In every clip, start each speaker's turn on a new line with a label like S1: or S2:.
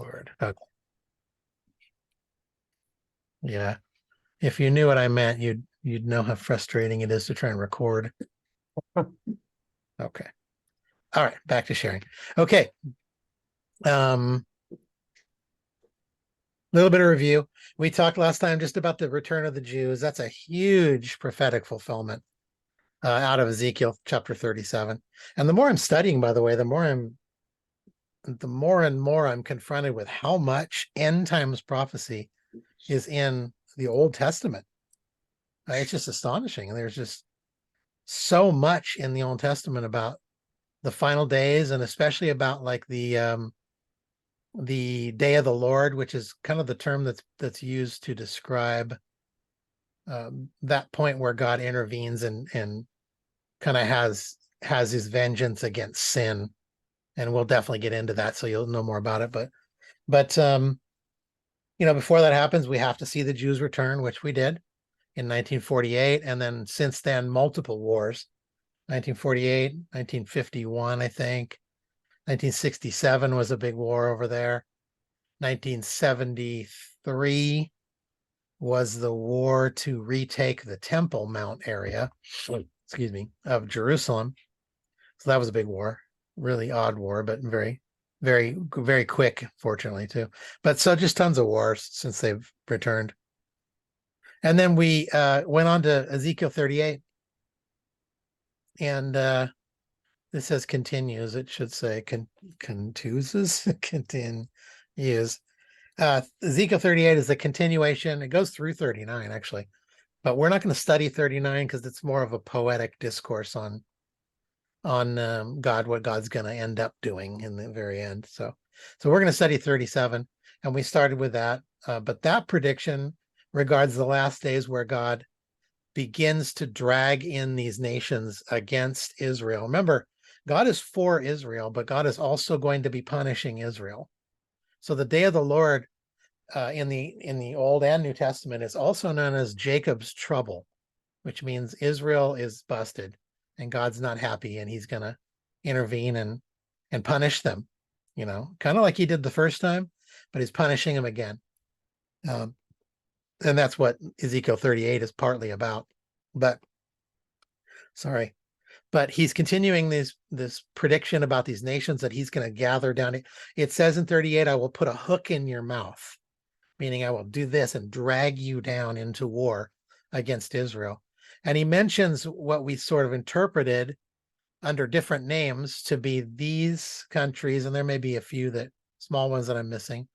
S1: Lord. Okay. Yeah. If you knew what I meant, you'd know how frustrating it is to try and record. Okay. All right, back to sharing. Okay. Little bit of review. We talked last time just about the return of the Jews. That's a huge prophetic fulfillment out of Ezekiel chapter 37. And the more I'm studying, by the way, the more and more I'm confronted with how much end times prophecy is in the Old Testament. It's just astonishing. There's just so much in the Old Testament about the final days, and especially about like the day of the Lord, which is kind of the term that's used to describe that point where God intervenes and kind of has his vengeance against sin. And we'll definitely get into that, so you'll know more about it. But before that happens, we have to see the Jews return, which we did in 1948, and then since then multiple wars. 1948, 1951, I think. 1967 was a big war over there. 1973 was the war to retake the Temple Mount area, excuse me, of Jerusalem. So that was a big war, really odd war, but very, very, very quick, fortunately, too. But so just tons of wars since they've returned. And then we went on to Ezekiel 38. And this says continues. It should say continues. Ezekiel 38 is the continuation. It goes through 39, actually. But we're not going to study 39 because it's more of a poetic discourse on God, what God's going to end up doing in the very end. So we're going to study 37, and we started with that. But that prediction regards the last days where God begins to drag in these nations against Israel. Remember, God is for Israel, but God is also going to be punishing Israel. So the day of the Lord in the Old and New Testament is also known as Jacob's trouble, which means Israel is busted and God's not happy, and he's going to intervene and punish them, kind of like he did the first time, but he's punishing them again. And that's what Ezekiel 38 is partly about. But he's continuing this prediction about these nations that he's going to gather down. It says in 38, I will put a hook in your mouth, meaning I will do this and drag you down into war against Israel. And he mentions what we sort of interpreted under different names to be these countries, and there may be a few small ones that I'm missing,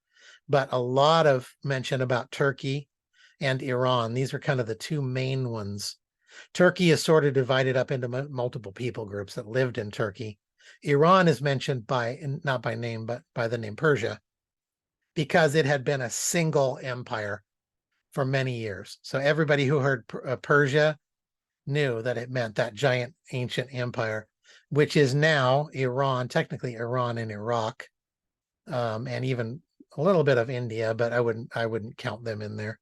S1: but a lot of mention about Turkey and Iran. These are kind of the two main ones. Turkey is sort of divided up into multiple people groups that lived in Turkey. Iran is mentioned not by name, but by the name Persia, because it had been a single empire for many years. So everybody who heard Persia knew that it meant that giant ancient empire, which is now Iran, technically Iran and Iraq, and even a little bit of India, but I wouldn't count them in there.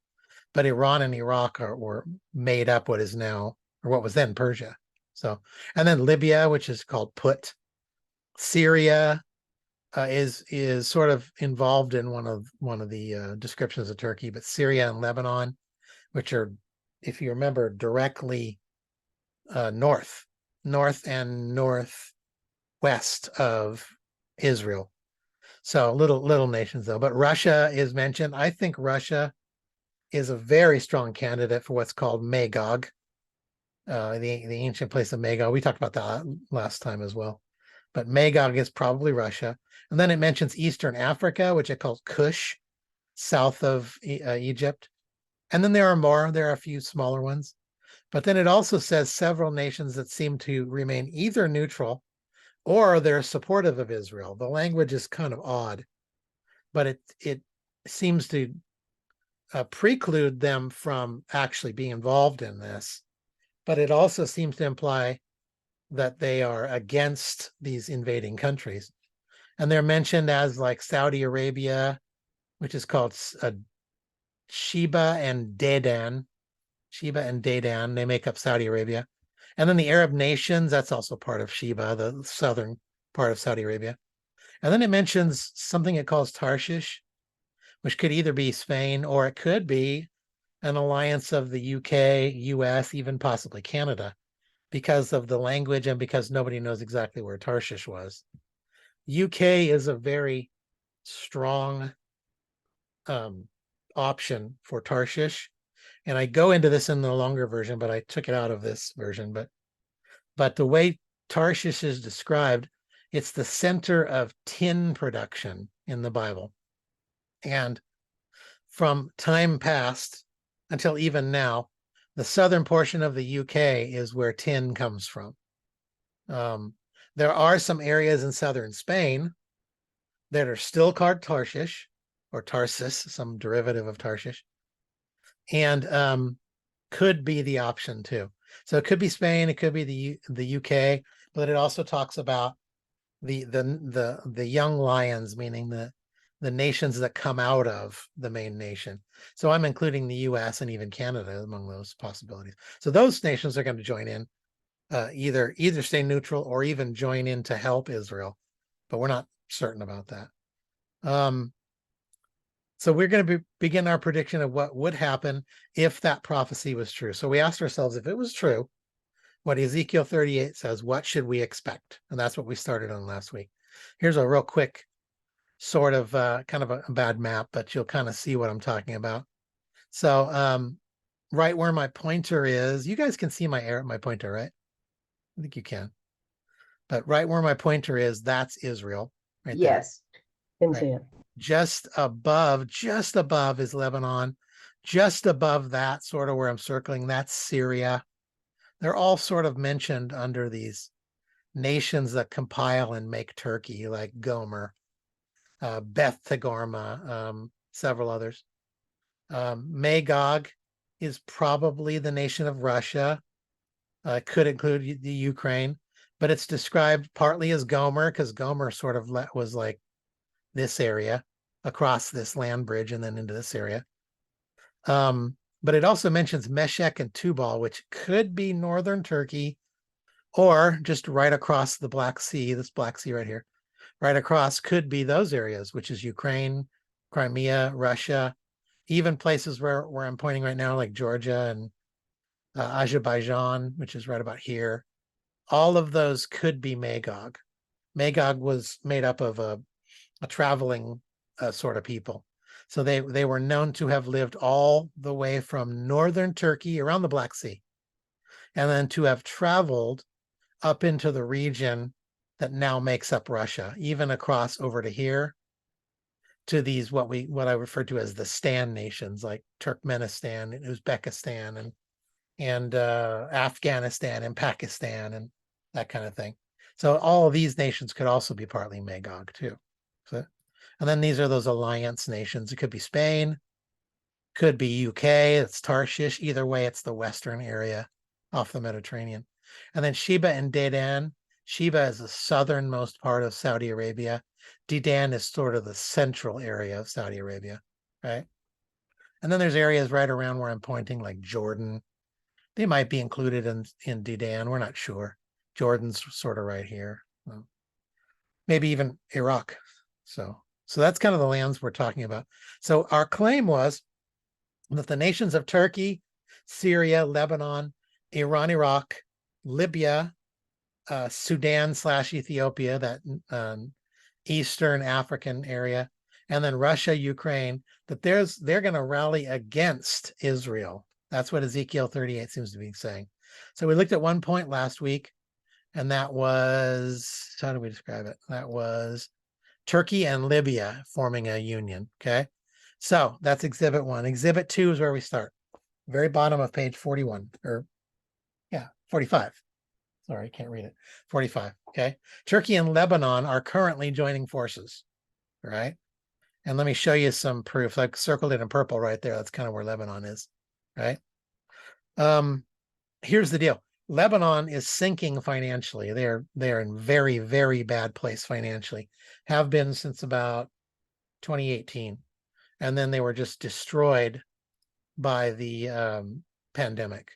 S1: But Iran and Iraq were made up what is now, or what was then, Persia. So, and then Libya, which is called Put. Syria is sort of involved in one of the descriptions of Turkey, but Syria and Lebanon, which are, if you remember, directly north and northwest of Israel. So little nations though. But Russia is mentioned. I think Russia is a very strong candidate for what's called Magog, the ancient place of Magog. We talked about that last time as well. But Magog is probably Russia. And then it mentions Eastern Africa, which it calls Cush, south of Egypt. And then there are a few smaller ones. But then it also says several nations that seem to remain either neutral or they're supportive of Israel. The language is kind of odd, but it seems to preclude them from actually being involved in this, but it also seems to imply that they are against these invading countries. And they're mentioned as like Saudi Arabia, which is called Sheba and Dedan. They make up Saudi Arabia. And then the Arab nations, that's also part of Sheba, the southern part of Saudi Arabia. And then it mentions something it calls Tarshish, which could either be Spain or it could be an alliance of the UK, US, even possibly Canada, because of the language and because nobody knows exactly where Tarshish was. UK is a very strong option for Tarshish. And I go into this in the longer version, but I took it out of this version. But the way Tarshish is described, it's the center of tin production in the Bible. And from time past until even now, the southern portion of the UK is where tin comes from. There are some areas in southern Spain that are still called Tarshish or Tarsus, some derivative of Tarshish, and could be the option too. So it could be Spain, it could be the UK, but it also talks about the young lions, meaning the nations that come out of the main nation. So I'm including the US and even Canada among those possibilities. So those nations are going to join in, either stay neutral or even join in to help Israel, but we're not certain about that. So we're going to begin our prediction of what would happen if that prophecy was true. So we asked ourselves, if it was true, what Ezekiel 38 says, what should we expect? And that's what we started on last week. Here's a real quick sort of kind of a bad map, but you'll kind of see what I'm talking about. So right where my pointer is, you guys can see my pointer, right? I think you can. But right where my pointer is, that's Israel right there.
S2: Yes, can
S1: Right.
S2: see it.
S1: Just above is Lebanon. Just above that, sort of where I'm circling, that's Syria. They're all sort of mentioned under these nations that compile and make Turkey, like Gomer, Beth Togarmah, several others. Magog is probably the nation of Russia. Could include the Ukraine, but it's described partly as Gomer because Gomer sort of was like this area across this land bridge and then into this area. But it also mentions Meshech and Tubal, which could be northern Turkey or just right across the Black Sea, this Black Sea right here, right across could be those areas, which is Ukraine, Crimea, Russia, even places where I'm pointing right now, like Georgia and Azerbaijan, which is right about here. All of those could be Magog. Magog was made up of a traveling sort of people. So they were known to have lived all the way from northern Turkey around the Black Sea, and then to have traveled up into the region that now makes up Russia, even across over to here, to these what I refer to as the Stan nations, like Turkmenistan and Uzbekistan and Afghanistan and Pakistan and that kind of thing. So all of these nations could also be partly Magog too. So, and then these are those alliance nations. It could be Spain, could be UK, it's Tarshish. Either way, it's the western area off the Mediterranean. And then Sheba and Dedan. Sheba is the southernmost part of Saudi Arabia. Dedan is sort of the central area of Saudi Arabia, right? And then there's areas right around where I'm pointing, like Jordan. They might be included in Dedan. We're not sure. Jordan's sort of right here. Maybe even Iraq. So that's kind of the lands we're talking about. So our claim was that the nations of Turkey, Syria, Lebanon, Iran, Iraq, Libya, Sudan / Ethiopia, that Eastern African area, and then Russia, Ukraine, that they're going to rally against Israel. That's what Ezekiel 38 seems to be saying. So we looked at one point last week, and that was, how do we describe it? That was Turkey and Libya forming a union, okay? So that's exhibit 1. Exhibit 2 is where we start. Very bottom of page 41, or yeah, 45. Sorry, I can't read it. 45, okay? Turkey and Lebanon are currently joining forces, right? And let me show you some proof. I've circled it in purple right there. That's kind of where Lebanon is, right? Here's the deal. Lebanon is sinking financially. They're in very, very bad place financially. Have been since about 2018. And then they were just destroyed by the pandemic.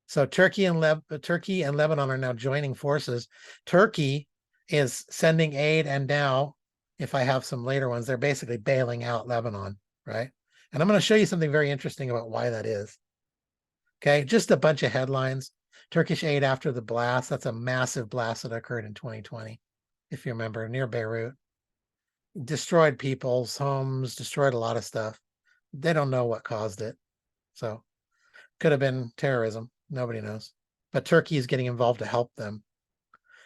S1: So Turkey and Lebanon are now joining forces. Turkey is sending aid, and now, if I have some later ones, they're basically bailing out Lebanon, right? And I'm going to show you something very interesting about why that is. Okay, just a bunch of headlines. Turkish aid after the blast. That's a massive blast that occurred in 2020, if you remember, near Beirut. Destroyed people's homes, destroyed a lot of stuff. They don't know what caused it. So could have been terrorism. Nobody knows. But Turkey is getting involved to help them.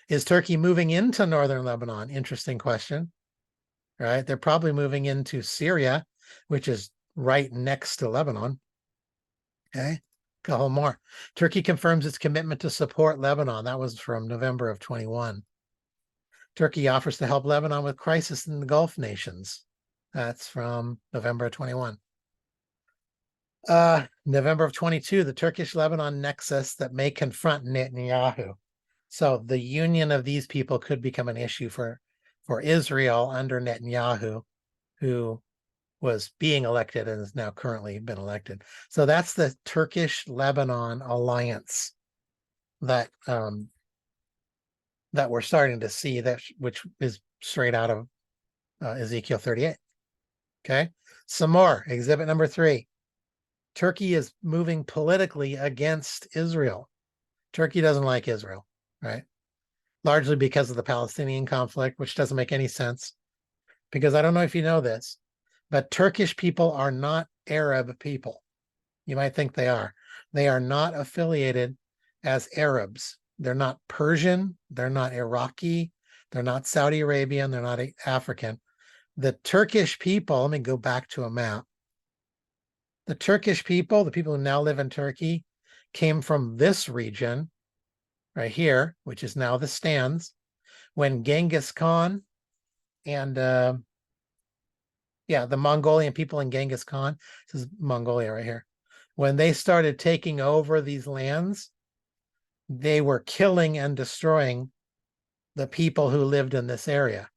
S1: Is Turkey moving into northern Lebanon? Interesting question, right? They're probably moving into Syria, which is right next to Lebanon. Okay, a couple more. Turkey confirms its commitment to support Lebanon. That was from November of 21. Turkey offers to help Lebanon with crisis in the Gulf nations. That's from November of 21. November of 22, the Turkish-Lebanon nexus that may confront Netanyahu. So the union of these people could become an issue for Israel under Netanyahu, who was being elected and has now currently been elected. So that's the Turkish-Lebanon alliance that that we're starting to see, that which is straight out of Ezekiel 38. Okay, some more. Exhibit number 3. Turkey is moving politically against Israel. Turkey doesn't like Israel, right? Largely because of the Palestinian conflict, which doesn't make any sense. Because I don't know if you know this, but Turkish people are not Arab people. You might think they are. They are not affiliated as Arabs. They're not Persian. They're not Iraqi. They're not Saudi Arabian. They're not African. The Turkish people, let me go back to a map. The Turkish people, the people who now live in Turkey, came from this region right here, which is now the stands, when Genghis Khan and the Mongolian people in Genghis Khan, this is Mongolia right here, when they started taking over these lands, they were killing and destroying the people who lived in this area.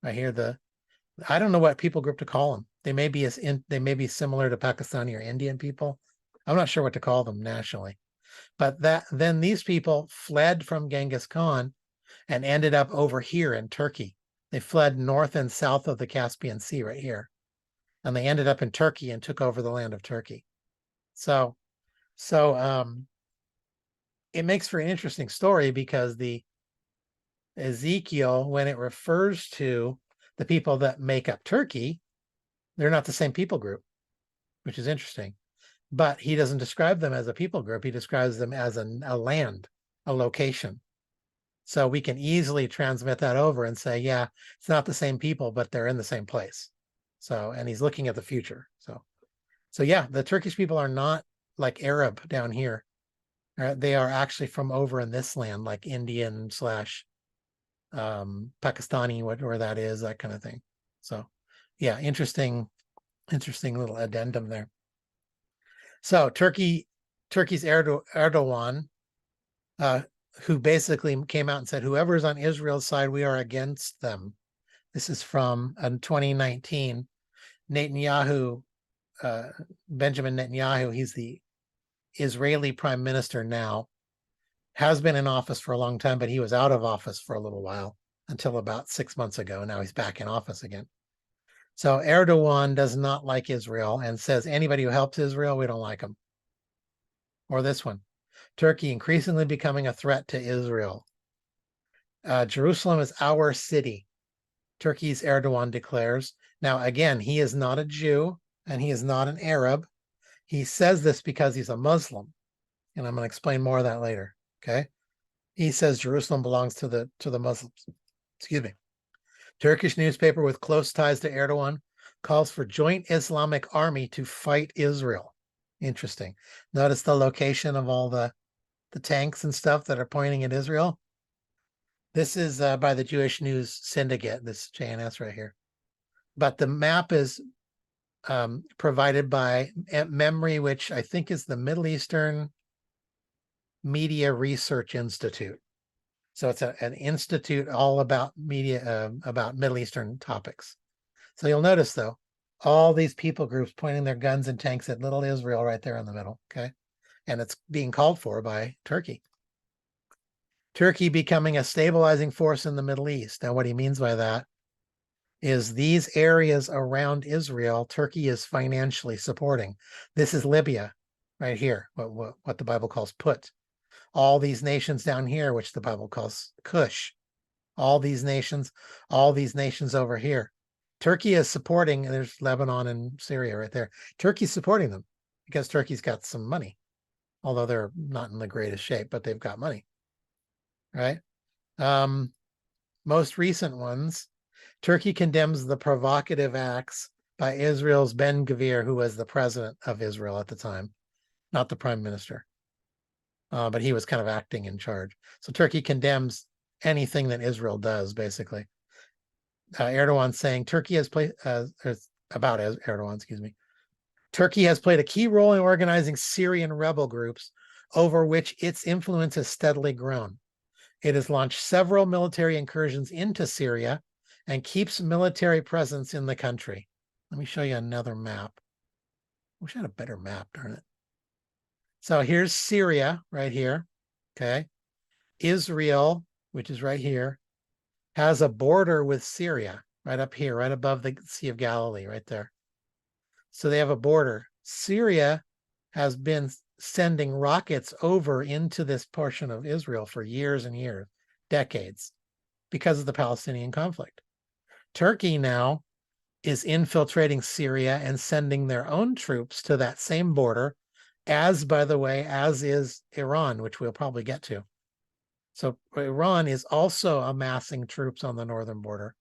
S1: Right here, I don't know what people group to call them. They may be similar to Pakistani or Indian people. I'm not sure what to call them nationally. But then these people fled from Genghis Khan and ended up over here in Turkey. They fled north and south of the Caspian Sea right here. And they ended up in Turkey and took over the land of Turkey. So it makes for an interesting story, because the Ezekiel, when it refers to the people that make up Turkey, they're not the same people group, which is interesting. But he doesn't describe them as a people group. He describes them as a land, a location. So we can easily transmit that over and say, yeah, it's not the same people, but they're in the same place. So, and he's looking at the future. So yeah, the Turkish people are not like Arab down here. They are actually from over in this land, like Indian / Pakistani, where that is, that kind of thing. So yeah, interesting little addendum there. So Turkey's Erdogan, who basically came out and said, whoever's on Israel's side, we are against them. This is from 2019. Netanyahu, Benjamin Netanyahu, he's the Israeli prime minister now, has been in office for a long time, but he was out of office for a little while until about 6 months ago. Now he's back in office again. So Erdogan does not like Israel and says anybody who helps Israel, we don't like them. Or this one, Turkey increasingly becoming a threat to Israel. Jerusalem is our city, Turkey's Erdogan declares. Now, again, he is not a Jew and he is not an Arab. He says this because he's a Muslim. And I'm going to explain more of that later. Okay. He says Jerusalem belongs to the Muslims. Excuse me. Turkish newspaper with close ties to Erdogan calls for joint Islamic army to fight Israel. Interesting. Notice the location of all the tanks and stuff that are pointing at Israel. This is by the Jewish News Syndicate, this JNS right here. But the map is provided by MEMRI, which I think is the Middle Eastern Media Research Institute. So it's an institute all about media, about Middle Eastern topics. So you'll notice, though, all these people groups pointing their guns and tanks at little Israel right there in the middle, okay? And it's being called for by Turkey. Turkey becoming a stabilizing force in the Middle East. Now, what he means by that is these areas around Israel, Turkey is financially supporting. This is Libya right here, what the Bible calls Put. All these nations down here, which the Bible calls Cush. All these nations over here. Turkey is supporting, and there's Lebanon and Syria right there. Turkey's supporting them because Turkey's got some money, although they're not in the greatest shape, but they've got money, right? Most recent ones, Turkey condemns the provocative acts by Israel's Ben-Gvir, who was the president of Israel at the time, not the prime minister, but he was kind of acting in charge. So Turkey condemns anything that Israel does, basically. Erdogan saying Turkey has played, about Erdogan, excuse me. Turkey has played a key role in organizing Syrian rebel groups over which its influence has steadily grown. It has launched several military incursions into Syria and keeps military presence in the country. Let me show you another map. I wish I had a better map, darn it. So here's Syria right here, okay? Israel, which is right here, has a border with Syria right up here, right above the Sea of Galilee, right there. So they have a border. Syria has been sending rockets over into this portion of Israel for years and years, decades, because of the Palestinian conflict. Turkey now is infiltrating Syria and sending their own troops to that same border, as, by the way, as is Iran, which we'll probably get to. So Iran is also amassing troops on the northern border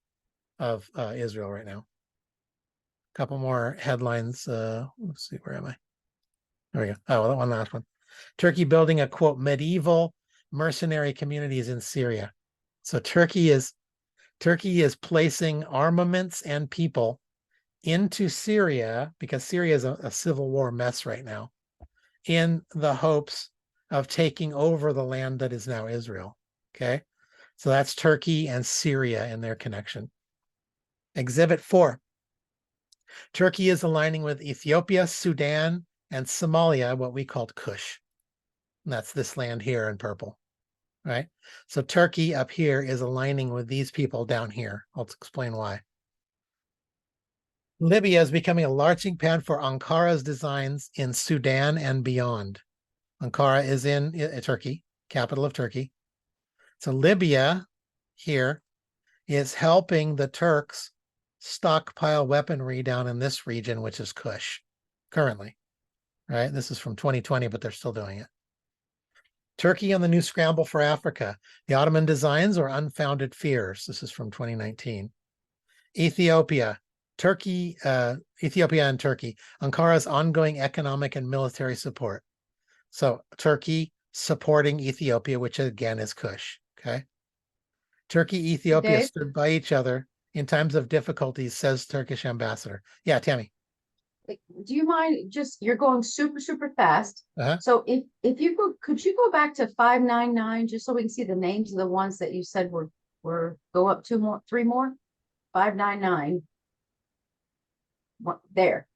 S1: of Israel right now. A couple more headlines. Let's see, where am I? There we go. Oh, well, one last one. Turkey building a, quote, medieval mercenary communities in Syria. So Turkey is placing armaments and people into Syria, because Syria is a civil war mess right now, in the hopes of taking over the land that is now Israel. Okay. So that's Turkey and Syria and their connection. Exhibit 4. Turkey is aligning with Ethiopia, Sudan, and Somalia, what we called Kush. And that's this land here in purple, right? So Turkey up here is aligning with these people down here. I'll explain why. Libya is becoming a launching pad for Ankara's designs in Sudan and beyond. Ankara is in Turkey, capital of Turkey. So Libya here is helping the Turks stockpile weaponry down in this region, which is Kush, currently, right? This is from 2020, but they're still doing it. Turkey on the new scramble for Africa. The Ottoman designs or unfounded fears. This is from 2019. Ethiopia. Ethiopia and Turkey. Ankara's ongoing economic and military support. So Turkey supporting Ethiopia, which again is Kush. Okay. Turkey, Ethiopia stood by each other in times of difficulties, says Turkish ambassador. Yeah, Tammy.
S2: Do you mind, just, you're going super, super fast. So if you could you go back to 599 just so we can see the names of the ones that you said were go up 3 more? 599. What there?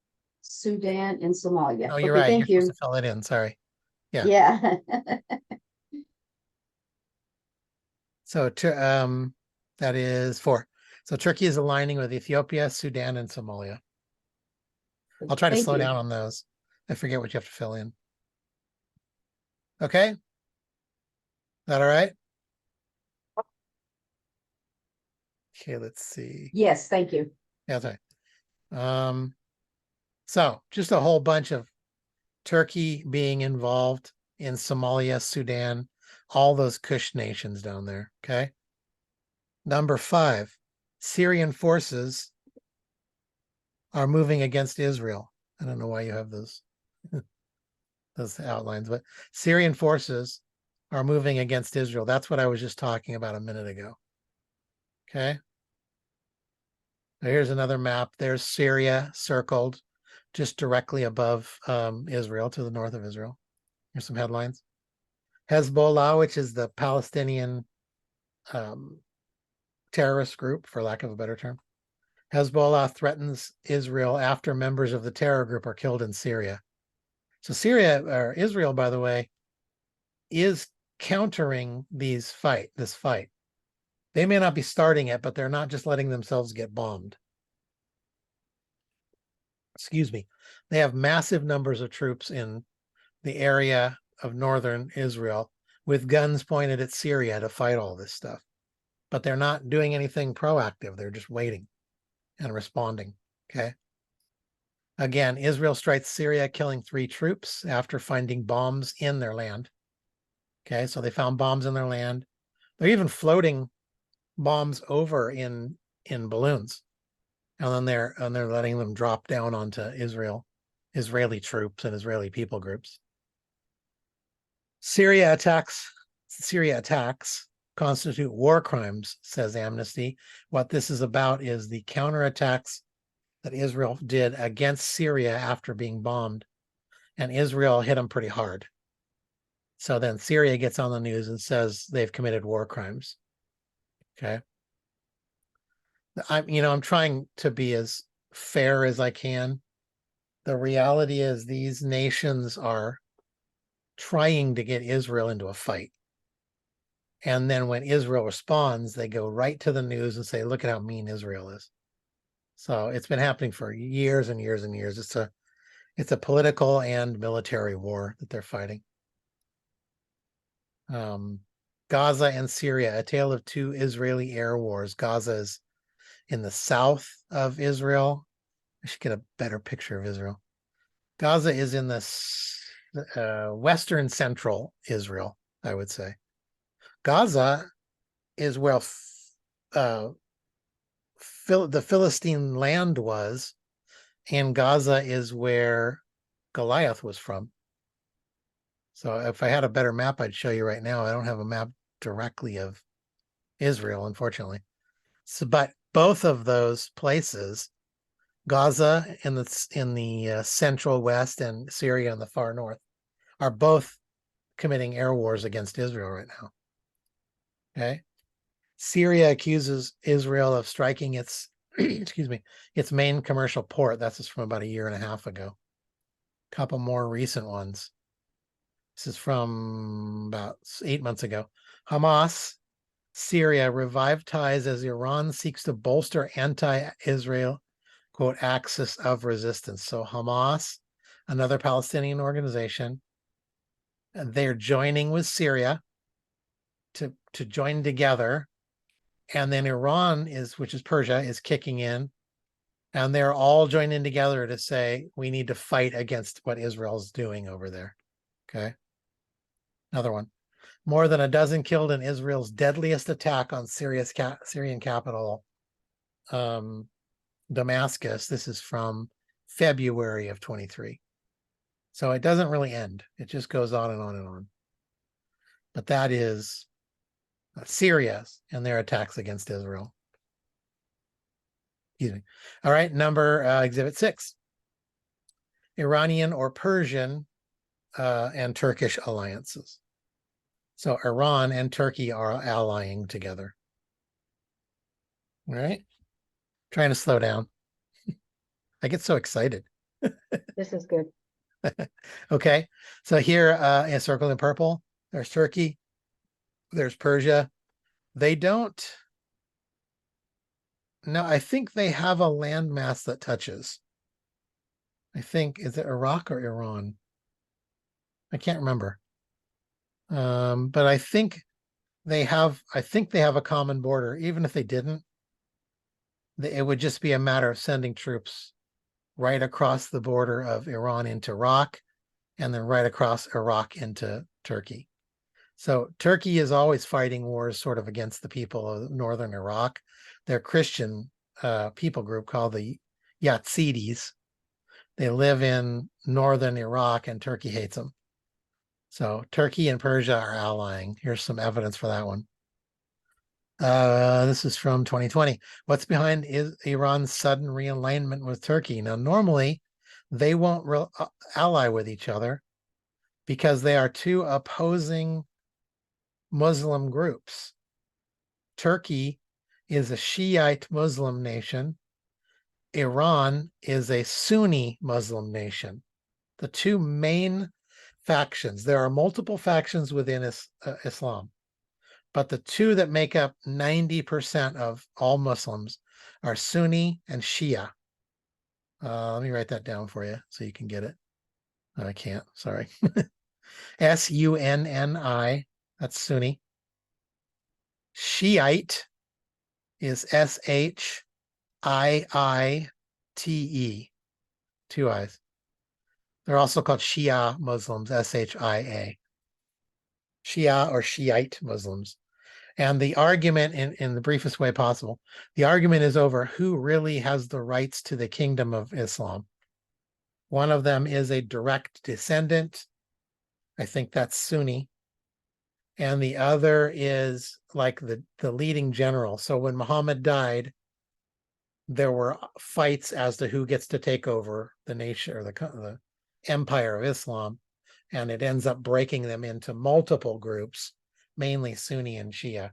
S2: Sudan and Somalia.
S1: Oh, you're right. Thank you. You're supposed to fill it in. Sorry. Yeah.
S2: Yeah.
S1: So that is 4. So Turkey is aligning with Ethiopia, Sudan, and Somalia. I'll try to slow down on those. I forget what you have to fill in. Okay. Is that all right? Okay, let's see.
S2: Yes, thank you.
S1: Yeah, that's right. So just a whole bunch of Turkey being involved in Somalia, Sudan, all those Kush nations down there. Okay. Number 5, Syrian forces are moving against Israel. I don't know why you have those outlines, but Syrian forces are moving against Israel. That's what I was just talking about a minute ago. Okay. Now here's another map. There's Syria circled just directly above Israel, to the north of Israel. Here's some headlines. Hezbollah, which is the Palestinian terrorist group, for lack of a better term. Hezbollah threatens Israel after members of the terror group are killed in Syria. So Syria, or Israel, by the way, is countering this fight. They may not be starting it, but they're not just letting themselves get bombed. Excuse me. They have massive numbers of troops in the area of northern Israel with guns pointed at Syria to fight all this stuff. But they're not doing anything proactive. They're just waiting and responding. Okay. Again, Israel strikes Syria, killing 3 troops after finding bombs in their land. Okay, so they found bombs in their land. They're even floating bombs over in balloons, and then they're letting them drop down onto Israeli troops and Israeli people groups. Syria attacks constitute war crimes, says Amnesty. What this is about is the counterattacks that Israel did against Syria after being bombed, and Israel hit them pretty hard. So then Syria gets on the news and says they've committed war crimes. Okay. I'm trying to be as fair as I can. The reality is these nations are trying to get Israel into a fight. And then when Israel responds, they go right to the news and say, look at how mean Israel is. So it's been happening for years and years and years. It's a political and military war that they're fighting. Gaza and Syria, a tale of 2 Israeli air wars. Gaza is in the south of Israel. I should get a better picture of Israel. Gaza is in the western central Israel, I would say. Gaza is where the Philistine land was, and Gaza is where Goliath was from. So if I had a better map, I'd show you right now. I don't have a map directly of Israel, unfortunately. So, but both of those places, Gaza in the central west and Syria in the far north, are both committing air wars against Israel right now. Okay. Syria accuses Israel of striking its its main commercial port. That's just from about a year and a half ago. A couple more recent ones. This is from about 8 months ago. Hamas, Syria, revived ties as Iran seeks to bolster anti-Israel, quote, axis of resistance. So Hamas, another Palestinian organization, they're joining with Syria to join together. And then Iran which is Persia, is kicking in. And they're all joining together to say, we need to fight against what Israel's doing over there. Okay. Another one. More than a dozen killed in Israel's deadliest attack on Syrian capital, Damascus. This is from February of 23. So it doesn't really end. It just goes on and on and on. But that is Syria and their attacks against Israel. Excuse me. All right, Exhibit 6. Iranian or Persian and Turkish alliances. So Iran and Turkey are allying together. All right. Trying to slow down. I get so excited.
S2: This is good.
S1: Okay. So here, circled in purple, there's Turkey. There's Persia. They don't. No, I think they have a landmass that touches. I think, is it Iraq or Iran? I can't remember. But I think they have a common border. Even if they didn't, it would just be a matter of sending troops right across the border of Iran into Iraq, and then right across Iraq into Turkey. So Turkey is always fighting wars sort of against the people of northern Iraq. They're a Christian people group called the Yazidis. They live in northern Iraq, and Turkey hates them. So Turkey and Persia are allying. Here's some evidence for that one. This is from 2020. What's behind Iran's sudden realignment with Turkey? Now, normally they won't ally with each other because they are 2 opposing Muslim groups. Turkey is a Shiite Muslim nation. Iran is a Sunni Muslim nation. The 2 main factions. There are multiple factions within Islam, but the two that make up 90% of all Muslims are Sunni and Shia. Let me write that down for you so you can get it. No, I can't, sorry. Sunni, that's Sunni. Shiite is Shiite, 2 I's. They're also called Shia Muslims, Shia. Shia or Shiite Muslims. And the argument, in the briefest way possible, the argument is over who really has the rights to the kingdom of Islam. One of them is a direct descendant. I think that's Sunni. And the other is like the leading general. So when Muhammad died, there were fights as to who gets to take over the nation or the empire of Islam. And it ends up breaking them into multiple groups, mainly Sunni and Shia.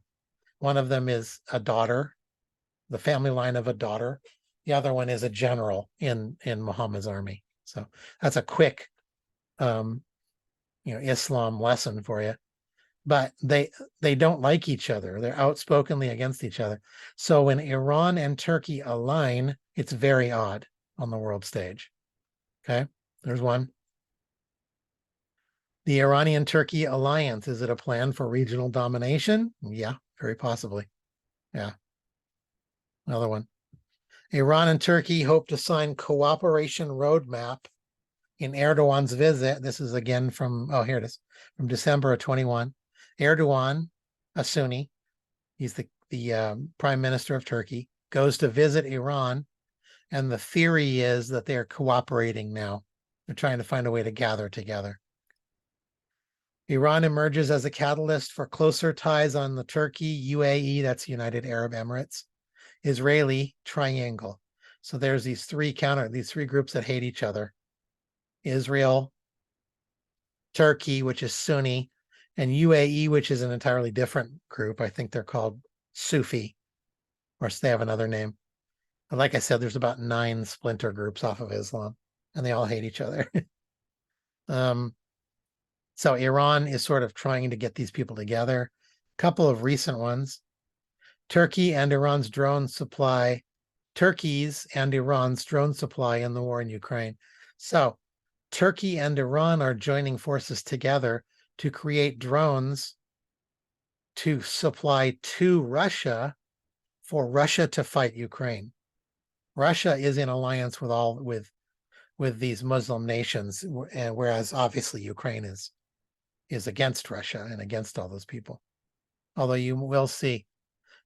S1: One of them is a daughter, the family line of a daughter. The other one is a general in Muhammad's army. So that's a quick, Islam lesson for you. But they don't like each other. They're outspokenly against each other. So when Iran and Turkey align, it's very odd on the world stage. Okay, there's one. The Iranian-Turkey alliance, is it a plan for regional domination? Yeah, very possibly. Yeah. Another one. Iran and Turkey hope to sign cooperation roadmap in Erdogan's visit. This is again from, here it is, from December of 21. Erdogan, a Sunni, he's the prime minister of Turkey, goes to visit Iran. And the theory is that they're cooperating now. They're trying to find a way to gather together. Iran emerges as a catalyst for closer ties on the Turkey, UAE, that's United Arab Emirates, Israeli triangle. So there's these three groups that hate each other. Israel, Turkey, which is Sunni, and UAE, which is an entirely different group. I think they're called Sufi, or they have another name. And like I said, there's about 9 splinter groups off of Islam, and they all hate each other. So Iran is sort of trying to get these people together. A couple of recent ones. Turkey's and Iran's drone supply in the war in Ukraine. So Turkey and Iran are joining forces together to create drones to supply to Russia for Russia to fight Ukraine. Russia is in alliance with these Muslim nations, and whereas obviously Ukraine is against Russia and against all those people. Although you will see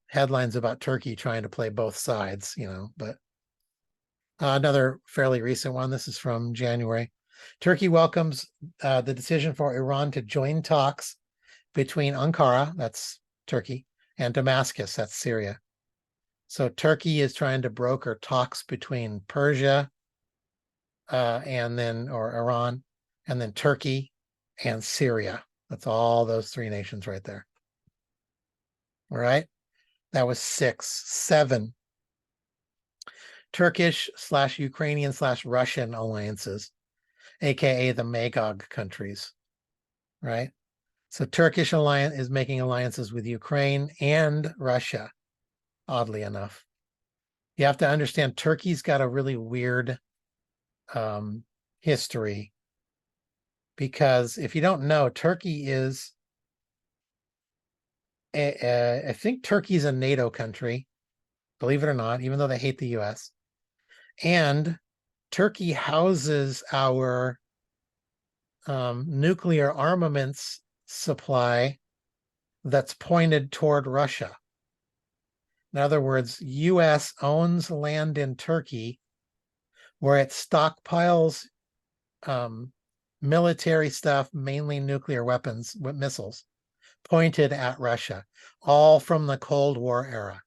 S1: headlines about Turkey trying to play both sides, but another fairly recent one. This is from January. Turkey welcomes the decision for Iran to join talks between Ankara, that's Turkey, and Damascus, that's Syria. So Turkey is trying to broker talks between Persia or Iran, and then Turkey and Syria. That's all those 3 nations right there. All right. That was 6. 7. Turkish/Ukrainian/Russian alliances, aka the Magog countries. Right. So Turkish alliance is making alliances with Ukraine and Russia, oddly enough. You have to understand Turkey's got a really weird history. Because if you don't know, Turkey is, I think Turkey's a NATO country, believe it or not, even though they hate the US. And Turkey houses our nuclear armaments supply that's pointed toward Russia. In other words, US owns land in Turkey where it stockpiles military stuff, mainly nuclear weapons, missiles, pointed at Russia, all from the Cold War era.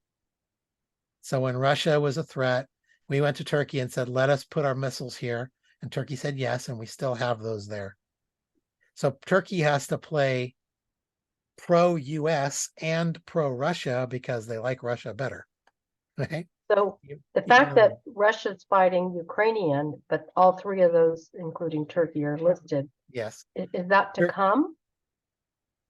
S1: So when Russia was a threat, we went to Turkey and said, let us put our missiles here. And Turkey said yes, and we still have those there. So Turkey has to play pro-US and pro-Russia because they like Russia better. Okay?
S3: So the fact that Russia's fighting Ukrainian, but all three of those, including Turkey, are listed.
S1: Yes.
S3: Is that to come?